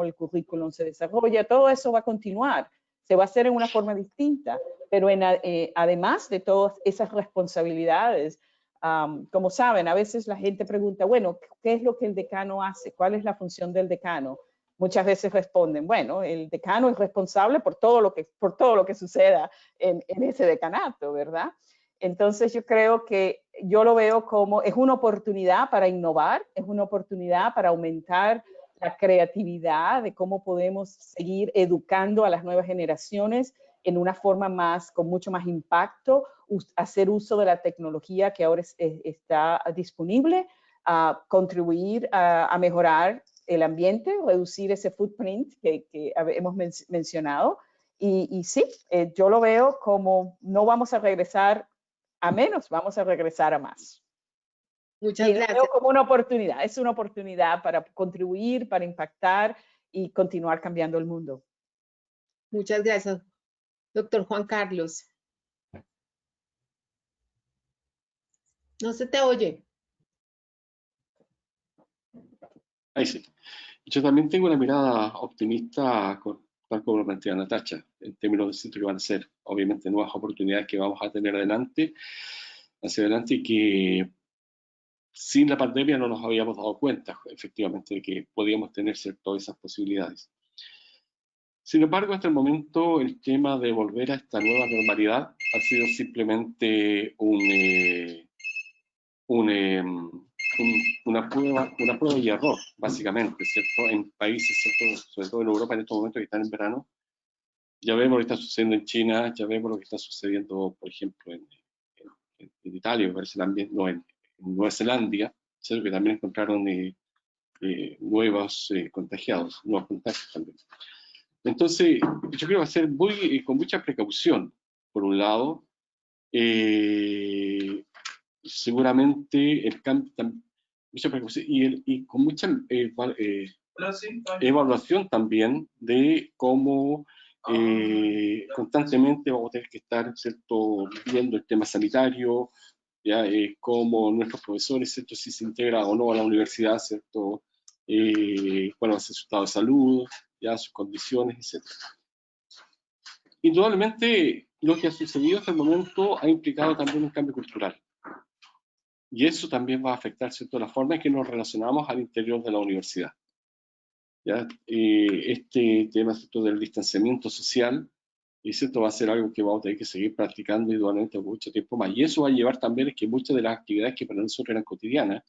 el currículum se desarrolla, todo eso va a continuar. Se va a hacer en una forma distinta, pero además de todas esas responsabilidades, como saben, a veces la gente pregunta, bueno, ¿qué es lo que el decano hace? ¿Cuál es la función del decano? Muchas veces responden, bueno, el decano es responsable por todo lo que suceda en ese decanato, ¿verdad? Entonces yo creo que yo lo veo como es una oportunidad para innovar, es una oportunidad para aumentar la creatividad de cómo podemos seguir educando a las nuevas generaciones en una forma con mucho más impacto, hacer uso de la tecnología que ahora está disponible, contribuir a mejorar el ambiente, reducir ese footprint que hemos mencionado. Y sí, yo lo veo como no vamos a regresar a menos, vamos a regresar a más. Muchas gracias. Lo veo como una oportunidad, es una oportunidad para contribuir, para impactar y continuar cambiando el mundo. Muchas gracias. Doctor Juan Carlos. No se te oye. Ahí sí. Yo también tengo una mirada optimista con tal como lo plantea Natacha, en términos de cierto que van a ser, obviamente, nuevas oportunidades que vamos a tener hacia adelante y que sin la pandemia no nos habíamos dado cuenta, efectivamente, de que podíamos tener todas esas posibilidades. Sin embargo, hasta el momento, el tema de volver a esta nueva normalidad ha sido simplemente una prueba y error, básicamente, ¿cierto? En países, ¿cierto? Sobre todo en Europa en estos momentos que están en verano, ya vemos lo que está sucediendo en China, ya vemos lo que está sucediendo, por ejemplo, en Italia, me parece también, no, en Nueva Zelanda, ¿cierto? Que también encontraron nuevos contagiados, nuevos contagios también. Entonces, yo creo que va a ser con mucha precaución, por un lado, seguramente el cambio, mucha precaución y con mucha evaluación también de cómo constantemente vamos a tener que estar, ¿cierto?, viendo el tema sanitario, ya, cómo nuestros profesores, ¿cierto?, si se integra o no a la universidad, ¿cierto?, cuál va a ser su estado de salud, ya, sus condiciones, etc. Indudablemente, lo que ha sucedido hasta el momento ha implicado también un cambio cultural. Y eso también va a afectar, ¿cierto?, la forma en que nos relacionamos al interior de la universidad. ¿Ya? Este tema, ¿cierto?, del distanciamiento social, ¿cierto?, va a ser algo que vamos a tener que seguir practicando indudablemente por mucho tiempo más. Y eso va a llevar también a que muchas de las actividades que para nosotros eran cotidianas,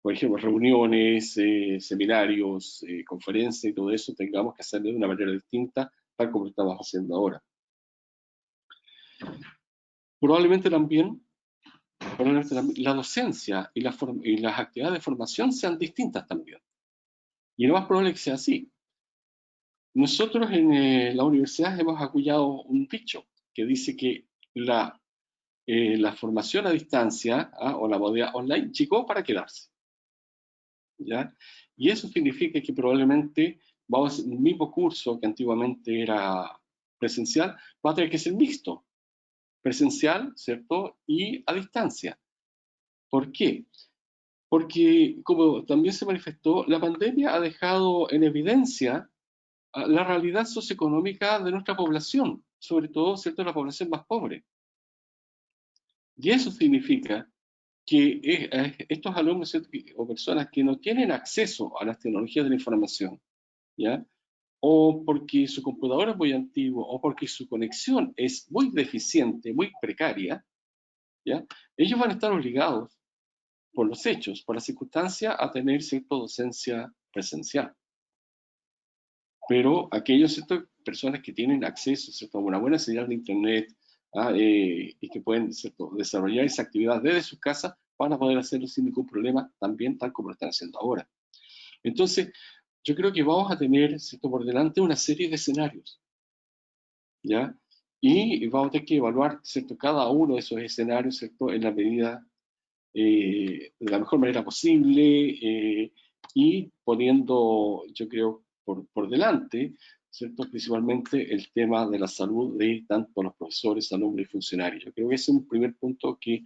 por ejemplo, reuniones, seminarios, conferencias y todo eso, tengamos que hacerlo de una manera distinta, tal como lo estamos haciendo ahora. Probablemente también la docencia y las actividades de formación sean distintas también. Y lo más probable es que sea así. Nosotros en la universidad hemos acuñado un dicho que dice que la formación a distancia o la modalidad online llegó para quedarse. ¿Ya? Y eso significa que probablemente el mismo curso que antiguamente era presencial va a tener que ser mixto, presencial, ¿cierto?, y a distancia. ¿Por qué? Porque, como también se manifestó, la pandemia ha dejado en evidencia la realidad socioeconómica de nuestra población, sobre todo, ¿cierto?, la población más pobre. Y eso significa que estos alumnos, ¿cierto?, o personas que no tienen acceso a las tecnologías de la información, ¿ya?, o porque su computadora es muy antiguo, o porque su conexión es muy deficiente, muy precaria, ¿ya?, ellos van a estar obligados por los hechos, por la circunstancia, a tener cierta docencia presencial. Pero aquellos, ¿cierto?, personas que tienen acceso, ¿cierto?, a una buena señal de internet y que pueden, ¿cierto?, desarrollar esa actividad desde sus casas, van a poder hacerlo sin ningún problema, también tal como lo están haciendo ahora. Entonces, yo creo que vamos a tener, ¿cierto?, por delante una serie de escenarios, ¿ya? Y vamos a tener que evaluar, ¿cierto?, cada uno de esos escenarios, ¿cierto?, en la medida, de la mejor manera posible, y poniendo, yo creo, por delante, ¿cierto?, principalmente el tema de la salud de tanto los profesores, alumnos y funcionarios. Yo creo que ese es un primer punto que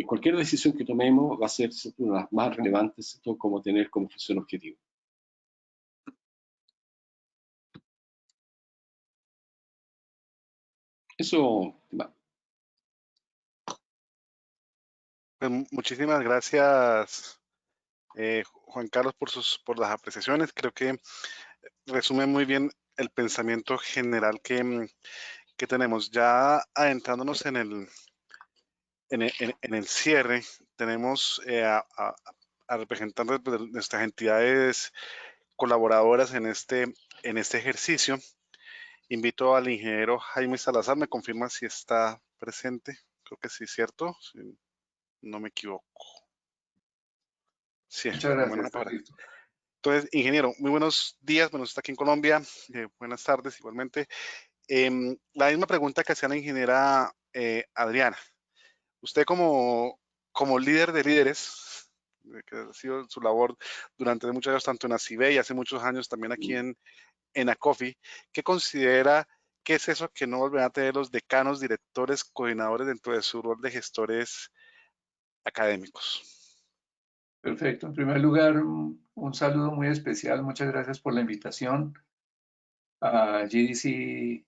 cualquier decisión que tomemos va a ser, ¿cierto?, una de las más relevantes, ¿cierto?, como tener como función objetivo. Eso va. Muchísimas gracias, Juan Carlos, por las apreciaciones. Creo que resume muy bien el pensamiento general que tenemos. Ya adentrándonos en el cierre, tenemos a representantes de nuestras entidades colaboradoras en este ejercicio. Invito al ingeniero Jaime Salazar, me confirma si está presente. Creo que sí, ¿cierto? Si no me equivoco. Sí, Muchas gracias. bueno, entonces, ingeniero, muy buenos días. Bueno, está aquí en Colombia. Buenas tardes, igualmente. La misma pregunta que hacía la ingeniera Adriana. Usted como líder de líderes, que ha sido su labor durante muchos años, tanto en ACIBE y hace muchos años también aquí en ACOFI, ¿qué considera que es eso que no volverán a tener los decanos, directores, coordinadores dentro de su rol de gestores académicos? Perfecto. En primer lugar, un saludo muy especial. Muchas gracias por la invitación. a GDC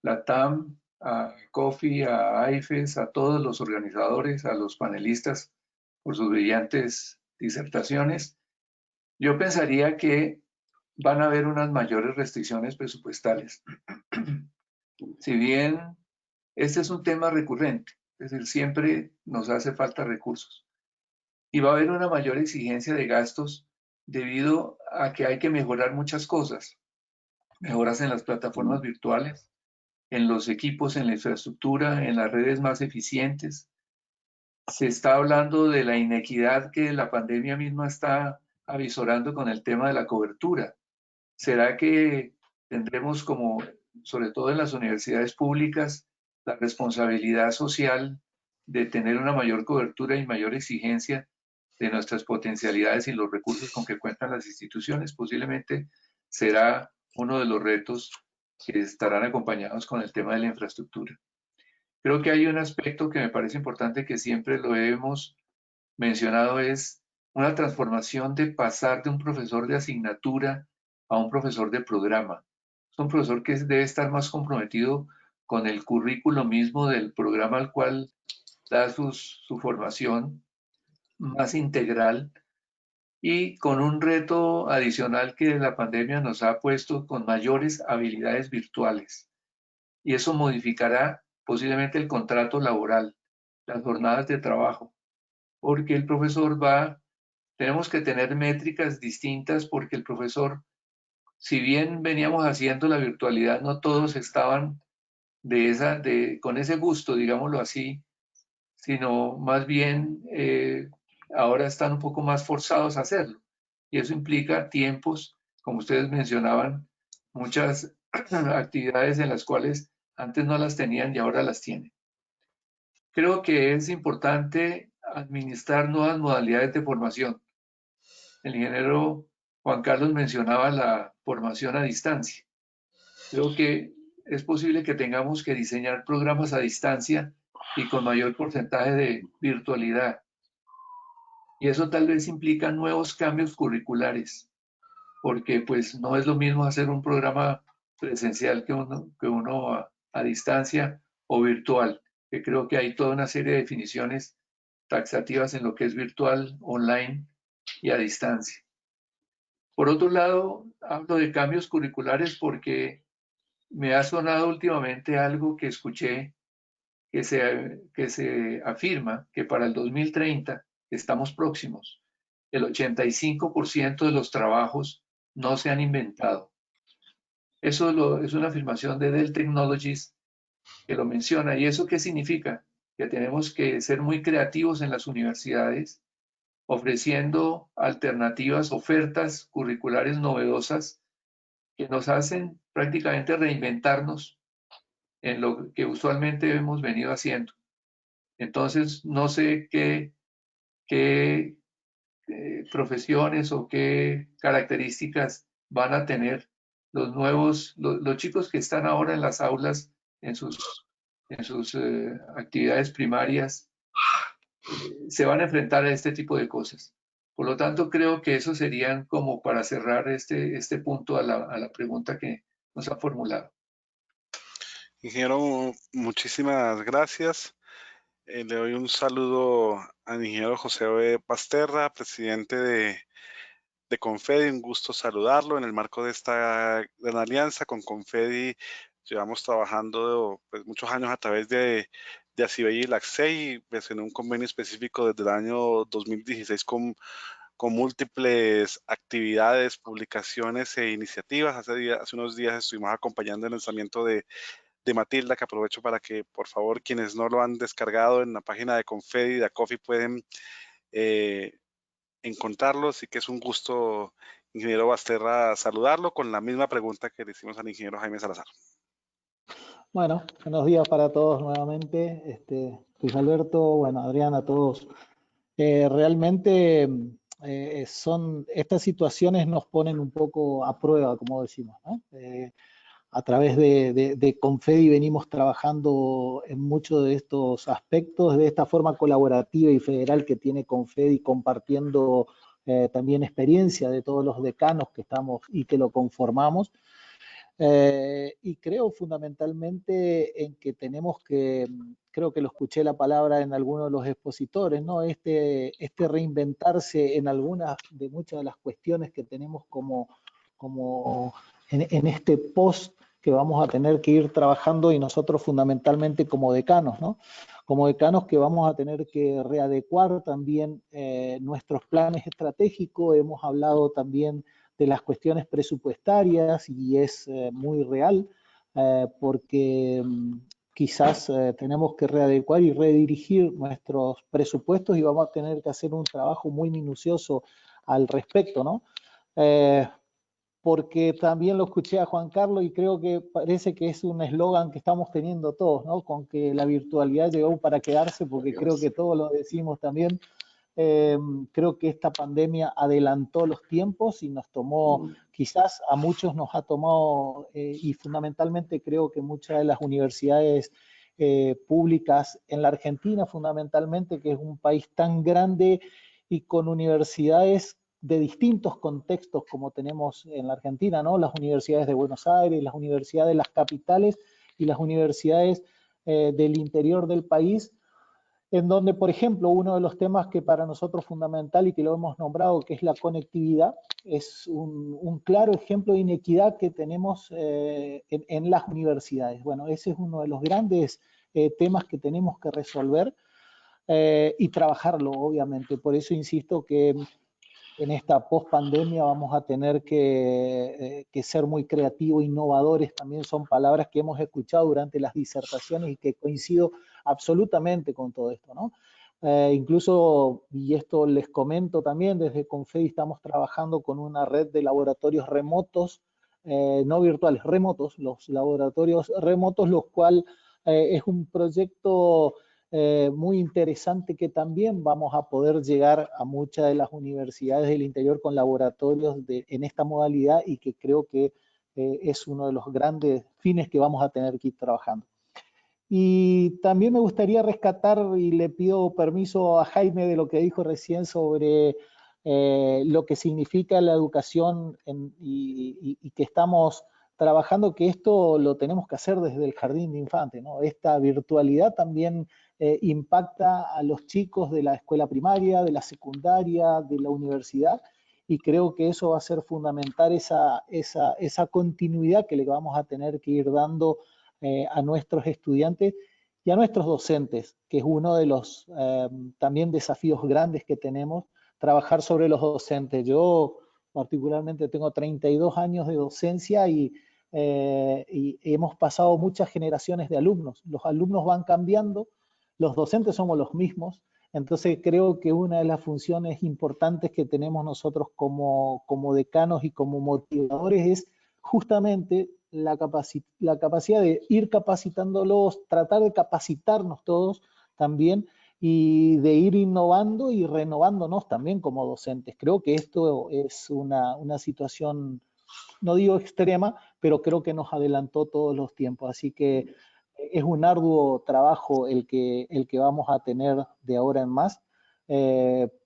Latam, a COFI, a IFES, a todos los organizadores, a los panelistas por sus brillantes disertaciones. Yo pensaría que van a haber unas mayores restricciones presupuestales. Si bien este es un tema recurrente, es decir, siempre nos hace falta recursos. Y va a haber una mayor exigencia de gastos debido a que hay que mejorar muchas cosas. Mejoras en las plataformas virtuales, en los equipos, en la infraestructura, en las redes más eficientes. Se está hablando de la inequidad que la pandemia misma está avisorando con el tema de la cobertura. ¿Será que tendremos, como sobre todo en las universidades públicas, la responsabilidad social de tener una mayor cobertura y mayor exigencia de nuestras potencialidades y los recursos con que cuentan las instituciones? Posiblemente será uno de los retos que estarán acompañados con el tema de la infraestructura. Creo que hay un aspecto que me parece importante que siempre lo hemos mencionado, es una transformación de pasar de un profesor de asignatura a un profesor de programa. Es un profesor que debe estar más comprometido con el currículo mismo del programa al cual da su formación, más integral, y con un reto adicional que la pandemia nos ha puesto con mayores habilidades virtuales. Y eso modificará posiblemente el contrato laboral, las jornadas de trabajo, porque el profesor tenemos que tener métricas distintas, porque el profesor, si bien veníamos haciendo la virtualidad, no todos estaban con ese gusto, digámoslo así, sino más bien ahora están un poco más forzados a hacerlo. Y eso implica tiempos, como ustedes mencionaban, muchas actividades en las cuales antes no las tenían y ahora las tienen. Creo que es importante administrar nuevas modalidades de formación. El ingeniero Juan Carlos mencionaba la formación a distancia. Creo que es posible que tengamos que diseñar programas a distancia y con mayor porcentaje de virtualidad. Y eso tal vez implica nuevos cambios curriculares, porque pues no es lo mismo hacer un programa presencial que uno a distancia o virtual, que creo que hay toda una serie de definiciones taxativas en lo que es virtual, online y a distancia. Por otro lado, hablo de cambios curriculares porque me ha sonado últimamente algo que escuché que se afirma que para el 2030 estamos próximos. El 85% de los trabajos no se han inventado. Eso es una afirmación de Dell Technologies que lo menciona. ¿Y eso qué significa? Que tenemos que ser muy creativos en las universidades, ofreciendo alternativas, ofertas curriculares novedosas que nos hacen prácticamente reinventarnos en lo que usualmente hemos venido haciendo. Entonces, no sé qué profesiones o qué características van a tener los chicos que están ahora en las aulas, en sus actividades primarias, se van a enfrentar a este tipo de cosas. Por lo tanto, creo que eso serían como para cerrar este punto a la pregunta que nos ha formulado. Ingeniero, muchísimas gracias. Le doy un saludo al ingeniero José Pasterra, presidente de Confedi. Un gusto saludarlo en el marco de esta gran alianza con Confedi. Llevamos trabajando pues, muchos años a través de ACIBEI y LACSEI, pues, en un convenio específico desde el año 2016 con múltiples actividades, publicaciones e iniciativas. Hace unos días estuvimos acompañando el lanzamiento de Matilda, que aprovecho para que, por favor, quienes no lo han descargado en la página de Confedi, de ACOFI, pueden encontrarlo. Así que es un gusto, ingeniero Basterra, saludarlo con la misma pregunta que le hicimos al ingeniero Jaime Salazar. Bueno, buenos días para todos nuevamente. Luis Alberto, bueno, Adriana, a todos. Realmente estas situaciones nos ponen un poco a prueba, como decimos, ¿no? A través de Confedi venimos trabajando en muchos de estos aspectos, de esta forma colaborativa y federal que tiene Confedi, compartiendo también experiencia de todos los decanos que estamos y que lo conformamos. Y creo fundamentalmente en que tenemos que, creo que lo escuché la palabra en algunos de los expositores, ¿no? Este reinventarse en algunas de muchas de las cuestiones que tenemos como en este post que vamos a tener que ir trabajando, y nosotros fundamentalmente como decanos, ¿no? Como decanos que vamos a tener que readecuar también nuestros planes estratégicos. Hemos hablado también de las cuestiones presupuestarias y es muy real porque quizás tenemos que readecuar y redirigir nuestros presupuestos y vamos a tener que hacer un trabajo muy minucioso al respecto, ¿no? Porque también lo escuché a Juan Carlos y creo que parece que es un eslogan que estamos teniendo todos, ¿no? Con que la virtualidad llegó para quedarse, porque creo que todos lo decimos también. Creo que esta pandemia adelantó los tiempos y nos tomó, quizás a muchos nos ha tomado, y fundamentalmente creo que muchas de las universidades públicas en la Argentina, fundamentalmente, que es un país tan grande y con universidades de distintos contextos como tenemos en la Argentina, ¿no? Las universidades de Buenos Aires, las universidades de las capitales y las universidades del interior del país, en donde, por ejemplo, uno de los temas que para nosotros es fundamental y que lo hemos nombrado, que es la conectividad, es un claro ejemplo de inequidad que tenemos en las universidades. Bueno, ese es uno de los grandes temas que tenemos que resolver y trabajarlo, obviamente. Por eso insisto que en esta post-pandemia vamos a tener que ser muy creativos, innovadores, también son palabras que hemos escuchado durante las disertaciones y que coincido absolutamente con todo esto, ¿no? Incluso, y esto les comento también, desde Confedi estamos trabajando con una red de laboratorios remotos, no virtuales, remotos, los laboratorios remotos, los cuales es un proyecto muy interesante que también vamos a poder llegar a muchas de las universidades del interior con laboratorios en esta modalidad y que creo que es uno de los grandes fines que vamos a tener que ir trabajando. Y también me gustaría rescatar, y le pido permiso a Jaime de lo que dijo recién sobre lo que significa la educación y que estamos trabajando, que esto lo tenemos que hacer desde el jardín de infantes, ¿no? Esta virtualidad también impacta a los chicos de la escuela primaria, de la secundaria, de la universidad, y creo que eso va a ser fundamental, esa continuidad que le vamos a tener que ir dando a nuestros estudiantes y a nuestros docentes, que es uno de los también desafíos grandes que tenemos, trabajar sobre los docentes. Yo particularmente tengo 32 años de docencia y hemos pasado muchas generaciones de alumnos. Los alumnos van cambiando, los docentes somos los mismos, entonces creo que una de las funciones importantes que tenemos nosotros como decanos y como motivadores es justamente la capacidad de ir capacitándolos, tratar de capacitarnos todos también y de ir innovando y renovándonos también como docentes. Creo que esto es una situación, no digo extrema, pero creo que nos adelantó todos los tiempos. Así que es un arduo trabajo el que vamos a tener de ahora en más,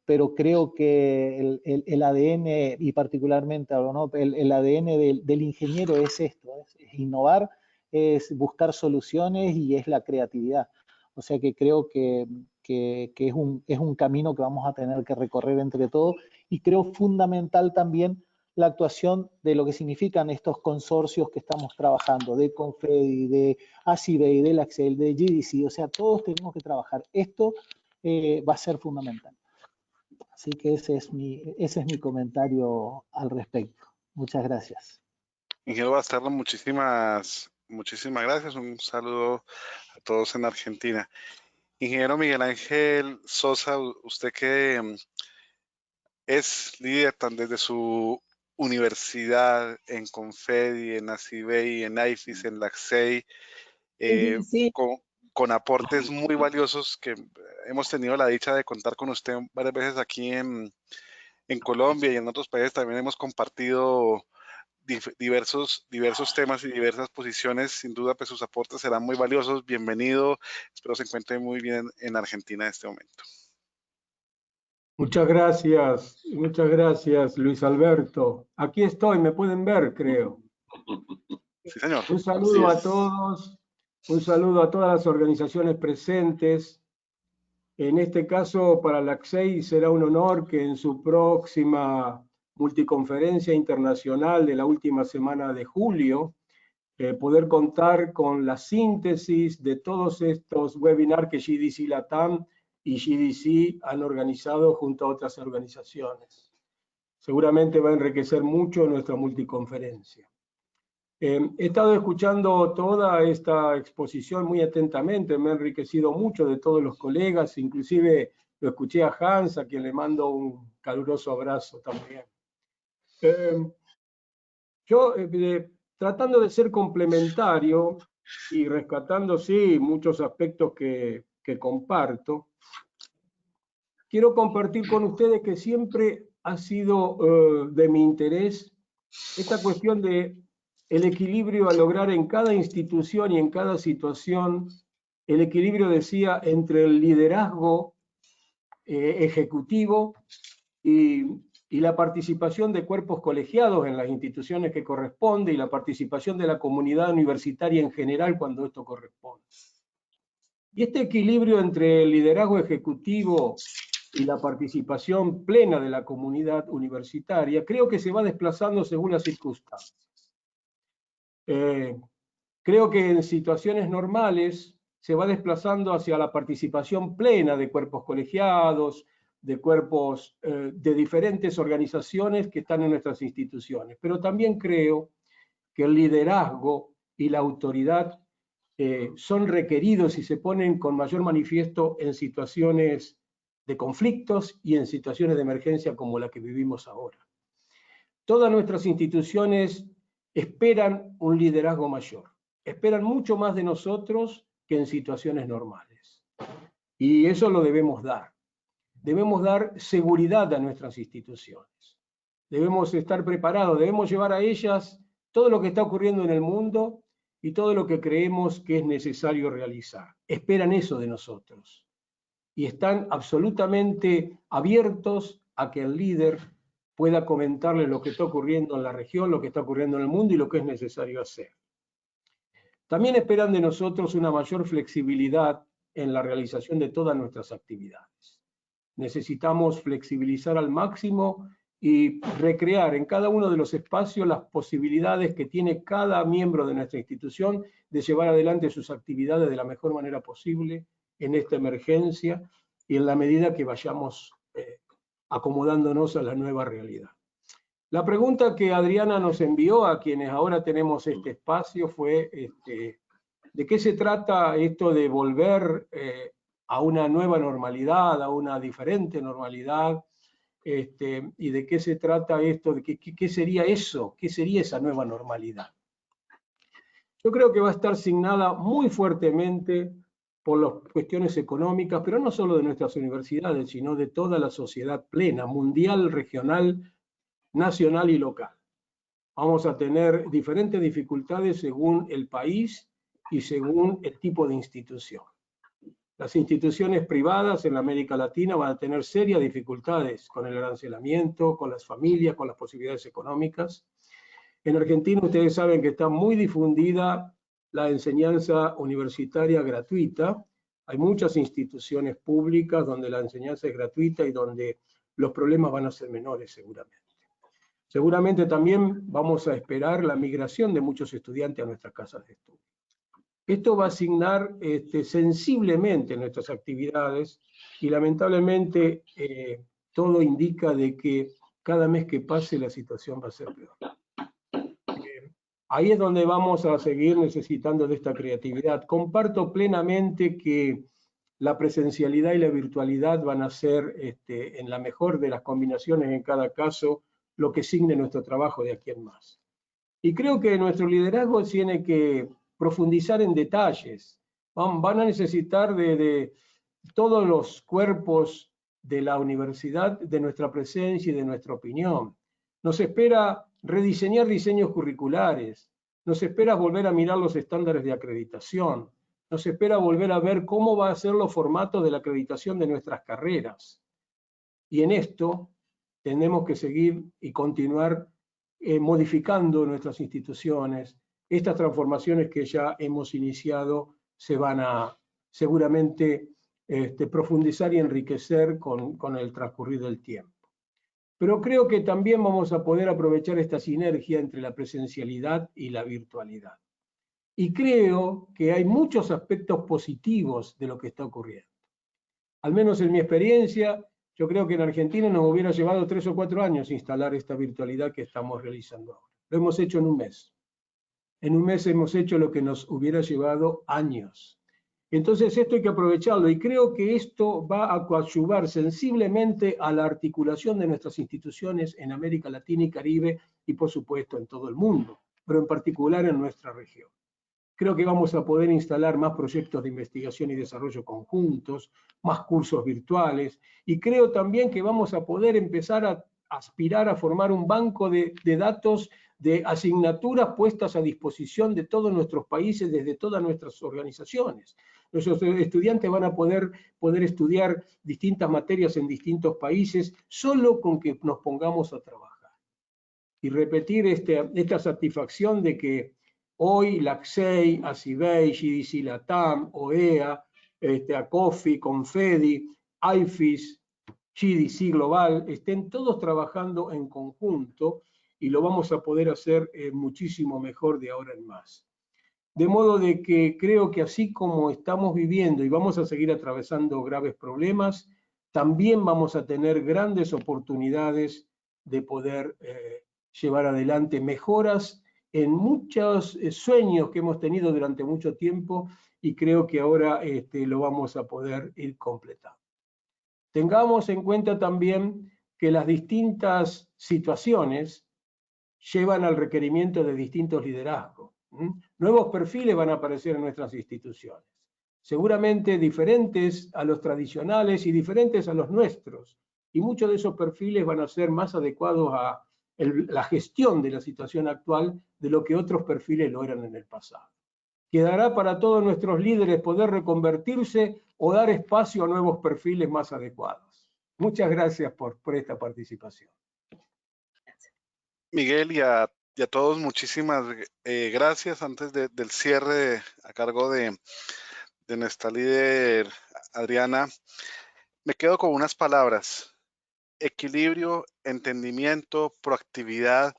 pero creo que el ADN, y particularmente ¿no? el ADN del ingeniero es esto, es innovar, es buscar soluciones y es la creatividad. O sea que creo que es un camino que vamos a tener que recorrer entre todos, y creo fundamental también la actuación de lo que significan estos consorcios que estamos trabajando, de Confedi, de ACIBEI, del Axel, de GDC, o sea, todos tenemos que trabajar. Esto va a ser fundamental. Así que ese es mi comentario al respecto. Muchas gracias. Ingeniero Bastardo, muchísimas gracias. Un saludo a todos en Argentina. Ingeniero Miguel Ángel Sosa, usted que es líder desde su universidad, en Confedi, en ACIBEI, en IFIS, en LACSEI, sí. con aportes muy valiosos que hemos tenido la dicha de contar con usted varias veces aquí en Colombia y en otros países. También hemos compartido diversos temas y diversas posiciones. Sin duda, pues sus aportes serán muy valiosos. Bienvenido. Espero se encuentre muy bien en Argentina en este momento. Muchas gracias, Luis Alberto. Aquí estoy, me pueden ver, creo. Sí, señor. Un saludo a todos, un saludo a todas las organizaciones presentes. En este caso, para la CSEI será un honor que en su próxima multiconferencia internacional de la última semana de julio, poder contar con la síntesis de todos estos webinars que GDC Latam y GDC han organizado junto a otras organizaciones. Seguramente va a enriquecer mucho nuestra multiconferencia. He estado escuchando toda esta exposición muy atentamente, me ha enriquecido mucho de todos los colegas, inclusive lo escuché a Hans, a quien le mando un caluroso abrazo también. Yo, tratando de ser complementario y rescatando, sí, muchos aspectos que comparto, quiero compartir con ustedes que siempre ha sido de mi interés esta cuestión de el equilibrio a lograr en cada institución y en cada situación, el equilibrio, decía, entre el liderazgo ejecutivo y la participación de cuerpos colegiados en las instituciones que corresponde y la participación de la comunidad universitaria en general cuando esto corresponde. Y este equilibrio entre el liderazgo ejecutivo y la participación plena de la comunidad universitaria creo que se va desplazando según las circunstancias. Creo que en situaciones normales se va desplazando hacia la participación plena de cuerpos colegiados, de cuerpos de diferentes organizaciones que están en nuestras instituciones. Pero también creo que el liderazgo y la autoridad son requeridos y se ponen con mayor manifiesto en situaciones de conflictos y en situaciones de emergencia como la que vivimos ahora. Todas nuestras instituciones esperan un liderazgo mayor, esperan mucho más de nosotros que en situaciones normales. Y eso lo debemos dar. Debemos dar seguridad a nuestras instituciones. Debemos estar preparados, debemos llevar a ellas todo lo que está ocurriendo en el mundo y todo lo que creemos que es necesario realizar. Esperan eso de nosotros. Y están absolutamente abiertos a que el líder pueda comentarles lo que está ocurriendo en la región, lo que está ocurriendo en el mundo y lo que es necesario hacer. También esperan de nosotros una mayor flexibilidad en la realización de todas nuestras actividades. Necesitamos flexibilizar al máximo y recrear en cada uno de los espacios las posibilidades que tiene cada miembro de nuestra institución de llevar adelante sus actividades de la mejor manera posible en esta emergencia y en la medida que vayamos acomodándonos a la nueva realidad. La pregunta que Adriana nos envió a quienes ahora tenemos este espacio fue ¿de qué se trata esto de volver a una nueva normalidad, a una diferente normalidad? ¿Y de qué se trata esto? ¿Qué sería eso? ¿Qué sería esa nueva normalidad? Yo creo que va a estar signada muy fuertemente por las cuestiones económicas, pero no solo de nuestras universidades, sino de toda la sociedad plena, mundial, regional, nacional y local. Vamos a tener diferentes dificultades según el país y según el tipo de institución. Las instituciones privadas en la América Latina van a tener serias dificultades con el arancelamiento, con las familias, con las posibilidades económicas. En Argentina ustedes saben que está muy difundida la enseñanza universitaria gratuita. Hay muchas instituciones públicas donde la enseñanza es gratuita y donde los problemas van a ser menores seguramente. Seguramente también vamos a esperar la migración de muchos estudiantes a nuestras casas de estudio. Esto va a asignar sensiblemente nuestras actividades y lamentablemente todo indica de que cada mes que pase la situación va a ser peor. Ahí es donde vamos a seguir necesitando de esta creatividad. Comparto plenamente que la presencialidad y la virtualidad van a ser, en la mejor de las combinaciones en cada caso, lo que signe nuestro trabajo de aquí en más. Y creo que nuestro liderazgo tiene que profundizar en detalles. Van a necesitar de todos los cuerpos de la universidad, de nuestra presencia y de nuestra opinión. Nos espera rediseñar diseños curriculares, nos espera volver a mirar los estándares de acreditación, nos espera volver a ver cómo va a ser los formatos de la acreditación de nuestras carreras. Y en esto tenemos que seguir y continuar modificando nuestras instituciones, estas transformaciones que ya hemos iniciado se van a seguramente profundizar y enriquecer con el transcurrir del tiempo. Pero creo que también vamos a poder aprovechar esta sinergia entre la presencialidad y la virtualidad. Y creo que hay muchos aspectos positivos de lo que está ocurriendo. Al menos en mi experiencia, yo creo que en Argentina nos hubiera llevado 3 o 4 años instalar esta virtualidad que estamos realizando ahora. Lo hemos hecho en un mes. En un mes hemos hecho lo que nos hubiera llevado años. Entonces esto hay que aprovecharlo y creo que esto va a coadyuvar sensiblemente a la articulación de nuestras instituciones en América Latina y Caribe y por supuesto en todo el mundo, pero en particular en nuestra región. Creo que vamos a poder instalar más proyectos de investigación y desarrollo conjuntos, más cursos virtuales, y creo también que vamos a poder empezar a aspirar a formar un banco de datos de asignaturas puestas a disposición de todos nuestros países desde todas nuestras organizaciones. Nuestros estudiantes van a poder estudiar distintas materias en distintos países solo con que nos pongamos a trabajar. Y repetir esta satisfacción de que hoy la CSEI, ACIBEI, GDC Latam, OEA, ACOFI, Confedi, IFIS, GDC Global, estén todos trabajando en conjunto y lo vamos a poder hacer muchísimo mejor de ahora en más. De modo de que creo que así como estamos viviendo y vamos a seguir atravesando graves problemas, también vamos a tener grandes oportunidades de poder llevar adelante mejoras en muchos sueños que hemos tenido durante mucho tiempo y creo que ahora lo vamos a poder ir completando. Tengamos en cuenta también que las distintas situaciones llevan al requerimiento de distintos liderazgos. Nuevos perfiles van a aparecer en nuestras instituciones, seguramente diferentes a los tradicionales y diferentes a los nuestros, y muchos de esos perfiles van a ser más adecuados a la gestión de la situación actual de lo que otros perfiles lo eran en el pasado. Quedará para todos nuestros líderes poder reconvertirse o dar espacio a nuevos perfiles más adecuados. Muchas gracias por esta participación. Miguel, y a todos muchísimas gracias. Antes del cierre a cargo de nuestra líder Adriana, me quedo con unas palabras: equilibrio, entendimiento, proactividad,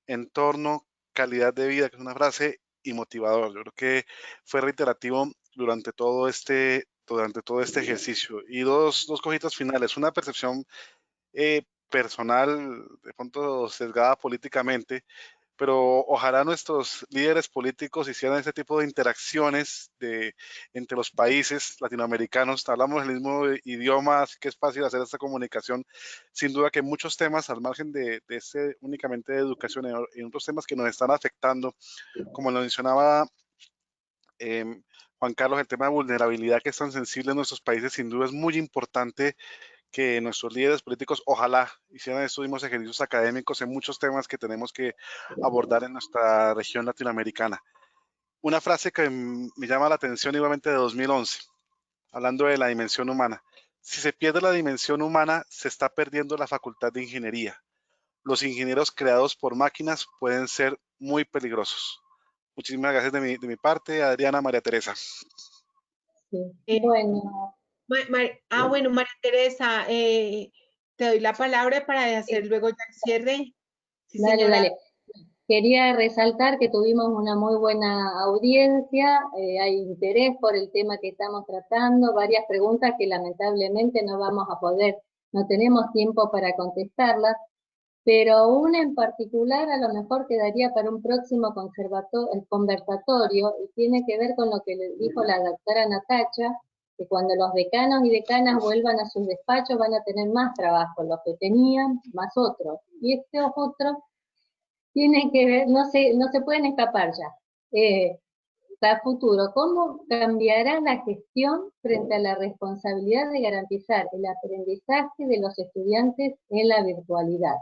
entorno, calidad de vida, que es una frase, y motivador. Yo creo que fue reiterativo durante todo este ejercicio. Y dos cositas finales: una percepción personal, de pronto sesgada políticamente, pero ojalá nuestros líderes políticos hicieran ese tipo de interacciones entre los países latinoamericanos. Hablamos el mismo idioma, así que es fácil hacer esta comunicación. Sin duda que muchos temas, al margen de únicamente de educación, y otros temas que nos están afectando, como lo mencionaba Juan Carlos, el tema de vulnerabilidad que es tan sensible en nuestros países, sin duda es muy importante que nuestros líderes políticos ojalá hicieran estos mismos ejercicios académicos en muchos temas que tenemos que abordar en nuestra región latinoamericana. Una frase que me llama la atención igualmente de 2011, hablando de la dimensión humana: si se pierde la dimensión humana, se está perdiendo la facultad de ingeniería. Los ingenieros creados por máquinas pueden ser muy peligrosos. Muchísimas gracias de mi parte, Adriana. María Teresa. Sí. Bueno. Bueno, María Teresa, te doy la palabra para hacer luego ya el cierre. Sí, dale, señora. dale. Quería resaltar que tuvimos una muy buena audiencia, hay interés por el tema que estamos tratando, varias preguntas que lamentablemente no vamos a poder, no tenemos tiempo para contestarlas, pero una en particular a lo mejor quedaría para un próximo conversatorio y tiene que ver con lo que le dijo la doctora Natacha, que cuando los decanos y decanas vuelvan a sus despachos van a tener más trabajo, los que tenían, más otros. Y estos otros tienen que ver, no se pueden escapar ya. Para futuro, ¿cómo cambiará la gestión frente a la responsabilidad de garantizar el aprendizaje de los estudiantes en la virtualidad?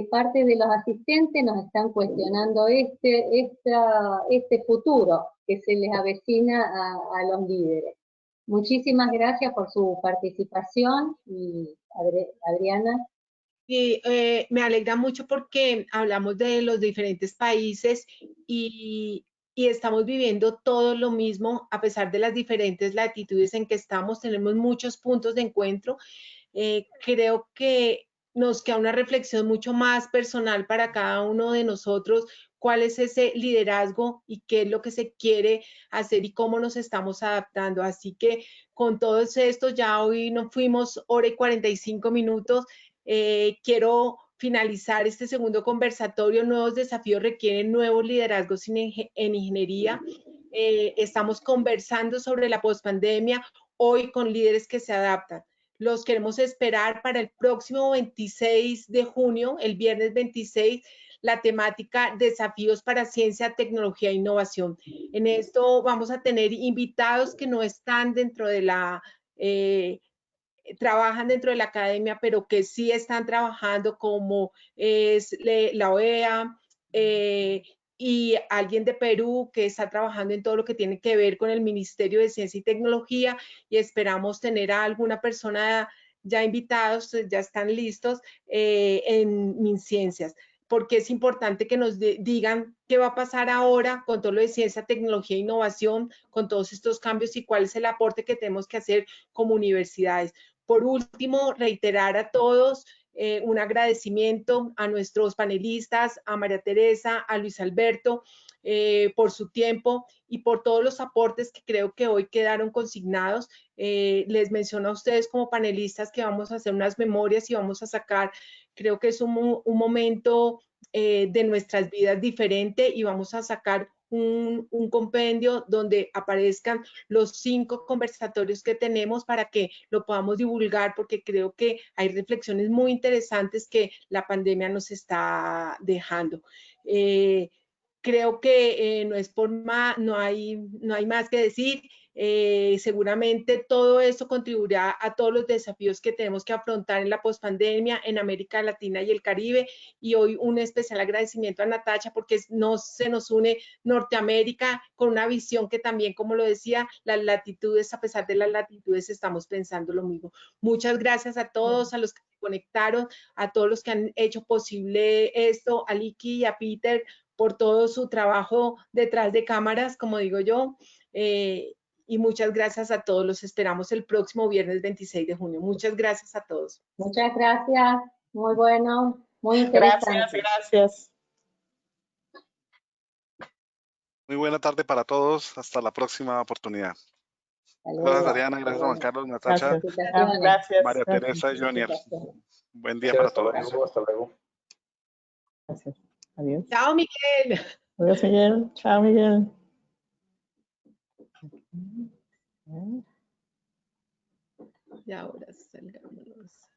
Parte de los asistentes nos están cuestionando este futuro que se les avecina a los líderes. Muchísimas gracias por su participación y Adriana. Y me alegra mucho porque hablamos de los diferentes países y estamos viviendo todo lo mismo a pesar de las diferentes latitudes en que estamos. Tenemos muchos puntos de encuentro. Creo que nos queda una reflexión mucho más personal para cada uno de nosotros, cuál es ese liderazgo y qué es lo que se quiere hacer y cómo nos estamos adaptando. Así que con todo esto, ya hoy nos fuimos hora y 45 minutos. Quiero finalizar este segundo conversatorio. Nuevos desafíos requieren nuevos liderazgos en ingeniería. Estamos conversando sobre la pospandemia hoy con líderes que se adaptan. Los queremos esperar para el próximo 26 de junio, el viernes 26, la temática Desafíos para Ciencia, Tecnología e Innovación. En esto vamos a tener invitados que no están dentro de la... trabajan dentro de la academia, pero que sí están trabajando, como es la OEA, y alguien de Perú que está trabajando en todo lo que tiene que ver con el Ministerio de Ciencia y Tecnología, y esperamos tener a alguna persona ya invitados, ya están listos en MinCiencias, porque es importante que nos digan qué va a pasar ahora con todo lo de ciencia, tecnología e innovación, con todos estos cambios y cuál es el aporte que tenemos que hacer como universidades. Por último, reiterar a todos un agradecimiento a nuestros panelistas, a María Teresa, a Luis Alberto, por su tiempo y por todos los aportes que creo que hoy quedaron consignados. Les menciono a ustedes como panelistas que vamos a hacer unas memorias y vamos a sacar, creo que es un momento de nuestras vidas diferente, y vamos a sacar un compendio donde aparezcan los 5 conversatorios que tenemos para que lo podamos divulgar, porque creo que hay reflexiones muy interesantes que la pandemia nos está dejando. Creo que no es por más, no hay más que decir. Seguramente todo esto contribuirá a todos los desafíos que tenemos que afrontar en la pospandemia en América Latina y el Caribe. Y hoy un especial agradecimiento a Natacha, porque se nos une Norteamérica con una visión que también, como lo decía, las latitudes, a pesar de las latitudes, estamos pensando lo mismo. Muchas gracias a todos, a los que se conectaron, a todos los que han hecho posible esto, a Liki y a Peter por todo su trabajo detrás de cámaras, como digo yo. Y muchas gracias a todos. Los esperamos el próximo viernes 26 de junio. Muchas gracias a todos. Muchas gracias. Muy bueno, muy interesante. Gracias. Muy buena tarde para todos. Hasta la próxima oportunidad. Gracias, Adriana. Gracias, Juan Carlos, Natacha, Gracias. María Teresa y Jonier. Buen día para todos. Hasta luego. Gracias. Adiós. Chao, Miguel. Adiós, Miguel. Chao, Miguel. Y ahora salgamos.